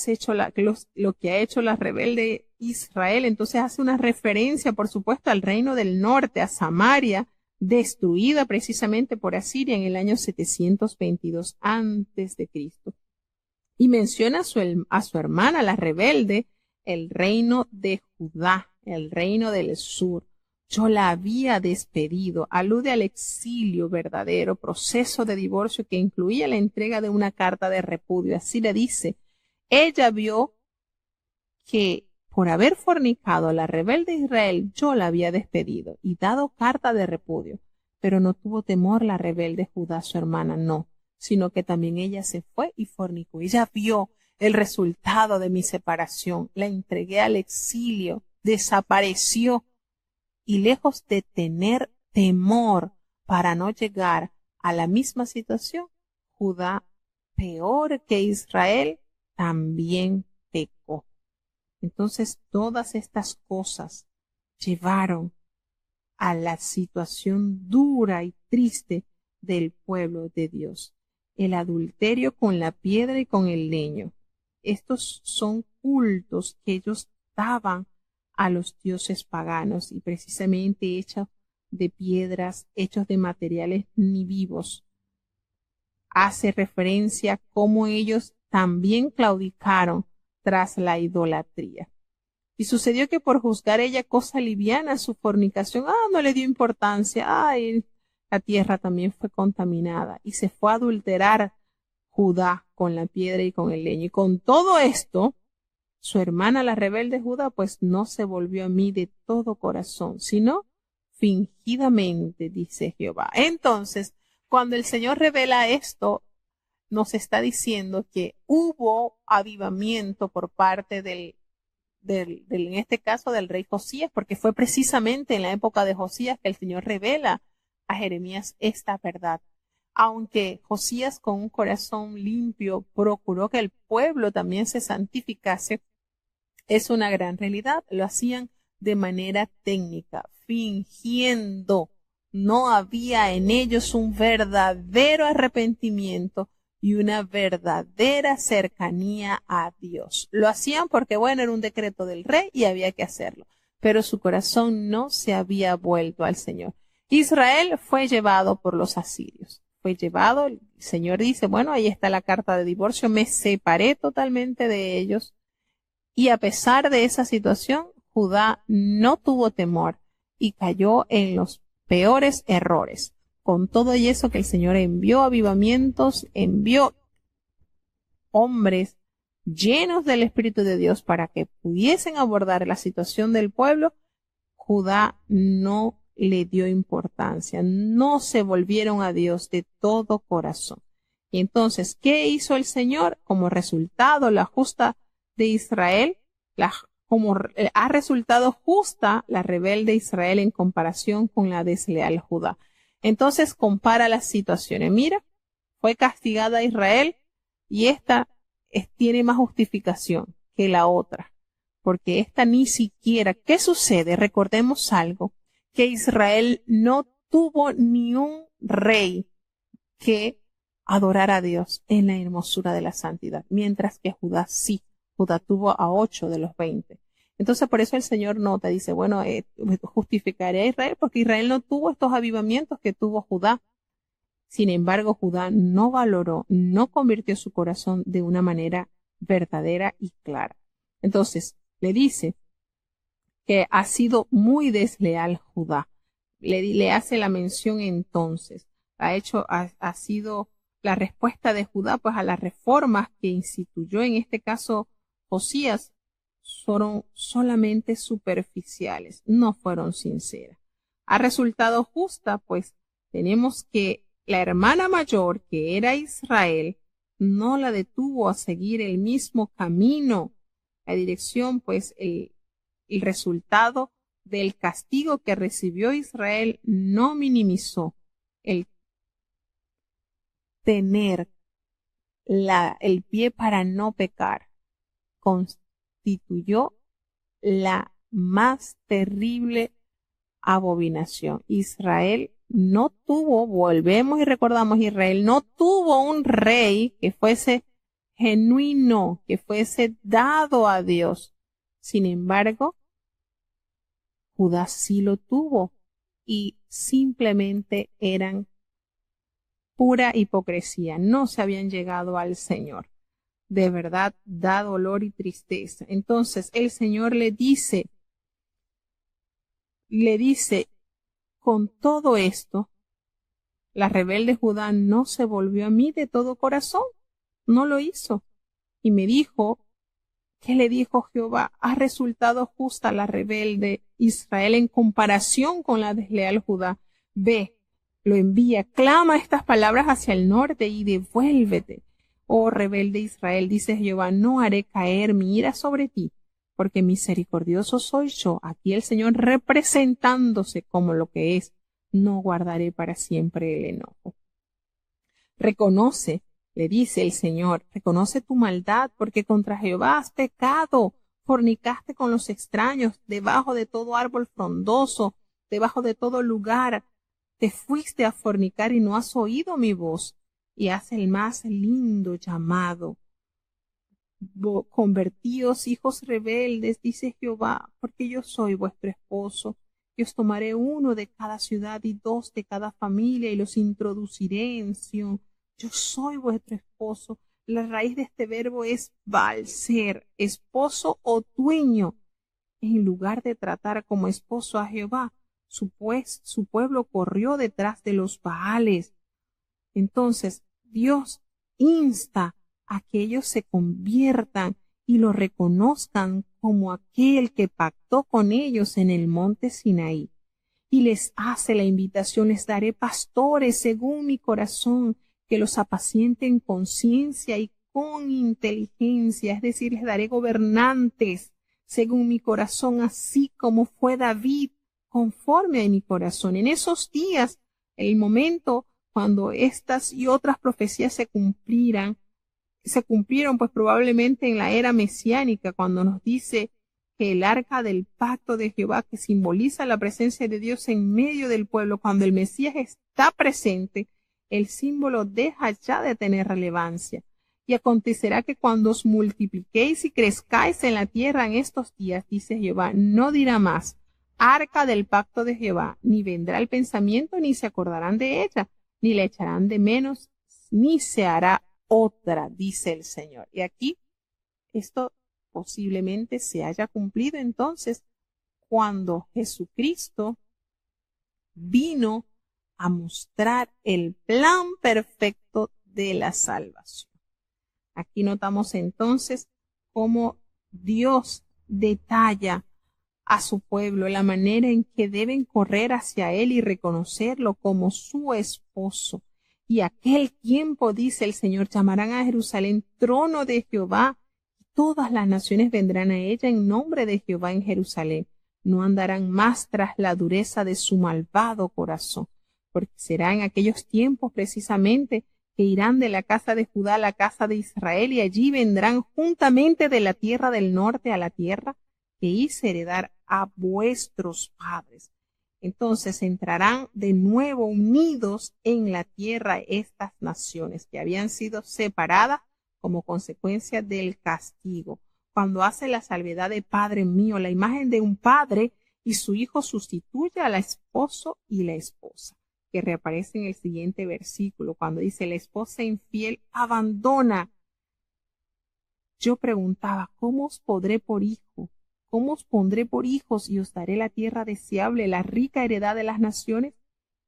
lo que ha hecho la rebelde Israel? Entonces hace una referencia, por supuesto, al reino del norte, a Samaria, destruida precisamente por Asiria en el año 722 antes de Cristo. Y menciona a su hermana, la rebelde, el reino de Judá, el reino del sur. Yo la había despedido. Alude al exilio verdadero, proceso de divorcio que incluía la entrega de una carta de repudio. Así le dice, ella vio que por haber fornicado a la rebelde Israel, yo la había despedido y dado carta de repudio. Pero no tuvo temor la rebelde Judá, su hermana, no, sino que también ella se fue y fornicó. Ella vio el resultado de mi separación, la entregué al exilio, desapareció. Y lejos de tener temor para no llegar a la misma situación, Judá, peor que Israel, también pecó. Entonces, todas estas cosas llevaron a la situación dura y triste del pueblo de Dios. El adulterio con la piedra y con el leño. Estos son cultos que ellos daban a los dioses paganos y precisamente hechos de piedras, hechos de materiales ni vivos. Hace referencia a cómo ellos también claudicaron tras la idolatría. Y sucedió que por juzgar ella cosa liviana su fornicación, no le dio importancia, la tierra también fue contaminada y se fue a adulterar Judá con la piedra y con el leño. Y con todo esto, su hermana la rebelde Judá pues no se volvió a mí de todo corazón, sino fingidamente, dice Jehová. Entonces, cuando el Señor revela esto, nos está diciendo que hubo avivamiento por parte en este caso del rey Josías, porque fue precisamente en la época de Josías que el Señor revela a Jeremías esta verdad. Aunque Josías con un corazón limpio procuró que el pueblo también se santificase, es una gran realidad. Lo hacían de manera técnica, fingiendo. No había en ellos un verdadero arrepentimiento y una verdadera cercanía a Dios. Lo hacían porque, bueno, era un decreto del rey y había que hacerlo, pero su corazón no se había vuelto al Señor. Israel fue llevado por los asirios. Fue llevado, el Señor dice, bueno, ahí está la carta de divorcio, me separé totalmente de ellos. Y a pesar de esa situación, Judá no tuvo temor y cayó en los peores errores. Con todo y eso que el Señor envió avivamientos, envió hombres llenos del Espíritu de Dios para que pudiesen abordar la situación del pueblo, Judá no le dio importancia, no se volvieron a Dios de todo corazón. Y entonces, ¿qué hizo el Señor? Como resultado, la justa de Israel, como ha resultado justa la rebelde Israel en comparación con la desleal Judá. Entonces compara las situaciones. Mira, fue castigada Israel y esta tiene más justificación que la otra, porque esta ni siquiera, ¿qué sucede? Recordemos algo, que Israel no tuvo ni un rey que adorara a Dios en la hermosura de la santidad, mientras que Judá sí. Judá tuvo a 8 de los 20. Entonces, por eso el Señor nota, dice, bueno, justificaré a Israel, porque Israel no tuvo estos avivamientos que tuvo Judá. Sin embargo, Judá no valoró, no convirtió su corazón de una manera verdadera y clara. Entonces, le dice que ha sido muy desleal Judá. Le hace la mención entonces. Ha sido la respuesta de Judá, pues, a las reformas que instituyó, en este caso, Josías, fueron solamente superficiales, no fueron sinceras. Ha resultado justa, pues tenemos que la hermana mayor, que era Israel, no la detuvo a seguir el mismo camino, la dirección, pues el resultado del castigo que recibió Israel no minimizó el tener el pie para no pecar. Constituyó la más terrible abominación. Israel no tuvo, volvemos y recordamos, Israel no tuvo un rey que fuese genuino, que fuese dado a Dios. Sin embargo, Judá sí lo tuvo y simplemente eran pura hipocresía. No se habían llegado al Señor. De verdad da dolor y tristeza. Entonces el Señor le dice, con todo esto, la rebelde Judá no se volvió a mí de todo corazón. No lo hizo. Y me dijo, ¿qué le dijo Jehová? Ha resultado justa la rebelde Israel en comparación con la desleal Judá. Ve, lo envía, clama estas palabras hacia el norte y devuélvete. Oh rebelde Israel, dice Jehová, no haré caer mi ira sobre ti, porque misericordioso soy yo. Aquí el Señor representándose como lo que es. No guardaré para siempre el enojo. Reconoce, le dice el Señor, reconoce tu maldad, porque contra Jehová has pecado, fornicaste con los extraños, debajo de todo árbol frondoso, debajo de todo lugar, te fuiste a fornicar y no has oído mi voz, y haz el más lindo llamado. Convertíos, hijos rebeldes, dice Jehová, porque yo soy vuestro esposo. Y os tomaré uno de cada ciudad y dos de cada familia, y los introduciré en Sión. Yo soy vuestro esposo. La raíz de este verbo es Baal, ser, esposo o dueño. En lugar de tratar como esposo a Jehová, su pueblo corrió detrás de los Baales. Entonces, Dios insta a que ellos se conviertan y lo reconozcan como aquel que pactó con ellos en el monte Sinaí. Y les hace la invitación, les daré pastores según mi corazón, que los apacienten con ciencia y con inteligencia, es decir, les daré gobernantes según mi corazón, así como fue David, conforme a mi corazón. En esos días, el momento cuando estas y otras profecías se cumplieron pues probablemente en la era mesiánica, cuando nos dice que el arca del pacto de Jehová, que simboliza la presencia de Dios en medio del pueblo, cuando el Mesías está presente, el símbolo deja ya de tener relevancia. Y acontecerá que cuando os multipliquéis y crezcáis en la tierra en estos días, dice Jehová, no dirá más, arca del pacto de Jehová, ni vendrá el pensamiento, ni se acordarán de ella, ni la echarán de menos, ni se hará otra, dice el Señor. Y aquí esto posiblemente se haya cumplido entonces cuando Jesucristo vino a mostrar el plan perfecto de la salvación. Aquí notamos entonces cómo Dios detalla a su pueblo la manera en que deben correr hacia Él y reconocerlo como su esposo. Y aquel tiempo, dice el Señor, llamarán a Jerusalén trono de Jehová, y todas las naciones vendrán a ella en nombre de Jehová en Jerusalén. No andarán más tras la dureza de su malvado corazón, porque será en aquellos tiempos precisamente que irán de la casa de Judá a la casa de Israel, y allí vendrán juntamente de la tierra del norte a la tierra que hice heredar a vuestros padres. Entonces entrarán de nuevo unidos en la tierra estas naciones que habían sido separadas como consecuencia del castigo. Cuando hace la salvedad de Padre mío, la imagen de un padre y su hijo sustituye al esposo y la esposa, que reaparece en el siguiente versículo, cuando dice la esposa infiel abandona. Yo preguntaba, ¿cómo os podré por hijo? ¿Cómo os pondré por hijos y os daré la tierra deseable, la rica heredad de las naciones?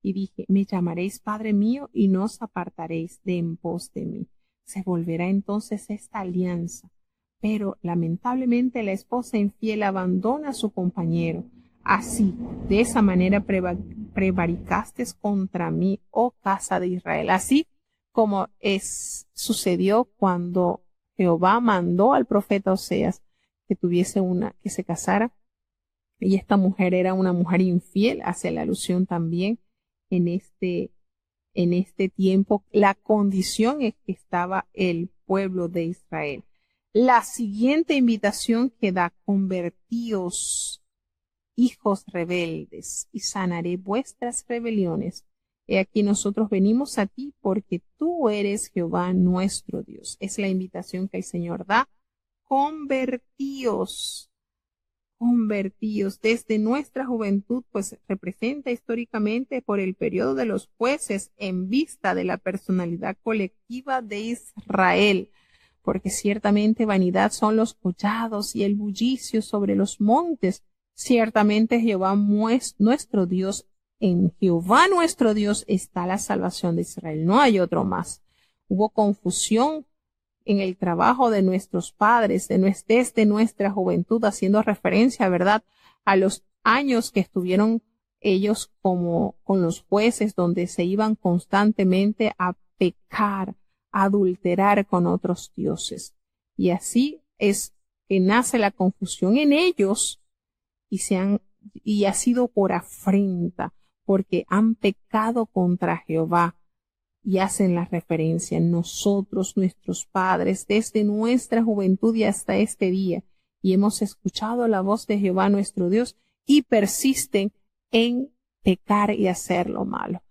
Y dije, me llamaréis Padre mío y no os apartaréis de en pos de mí. Se volverá entonces esta alianza. Pero lamentablemente la esposa infiel abandona a su compañero. Así, de esa manera prevaricasteis contra mí, oh casa de Israel. Así como sucedió cuando Jehová mandó al profeta Oseas que se casara, y esta mujer era una mujer infiel, hace la alusión también en este tiempo, la condición en que estaba el pueblo de Israel. La siguiente invitación que da, convertíos, hijos rebeldes, y sanaré vuestras rebeliones, He aquí nosotros venimos a ti porque tú eres Jehová nuestro Dios. Es la invitación que el Señor da. Convertíos desde nuestra juventud, pues representa históricamente por el periodo de los jueces en vista de la personalidad colectiva de Israel, porque ciertamente vanidad son los collados y el bullicio sobre los montes. Ciertamente Jehová nuestro Dios, en Jehová nuestro Dios está la salvación de Israel, no hay otro más. Hubo confusión en el trabajo de nuestros padres, desde nuestra juventud, haciendo referencia, ¿verdad?, a los años que estuvieron ellos como con los jueces, donde se iban constantemente a pecar, a adulterar con otros dioses. Y así es que nace la confusión en ellos y ha sido por afrenta, porque han pecado contra Jehová. Y hacen la referencia, nosotros, nuestros padres, desde nuestra juventud y hasta este día, y hemos escuchado la voz de Jehová nuestro Dios y persisten en pecar y hacer lo malo.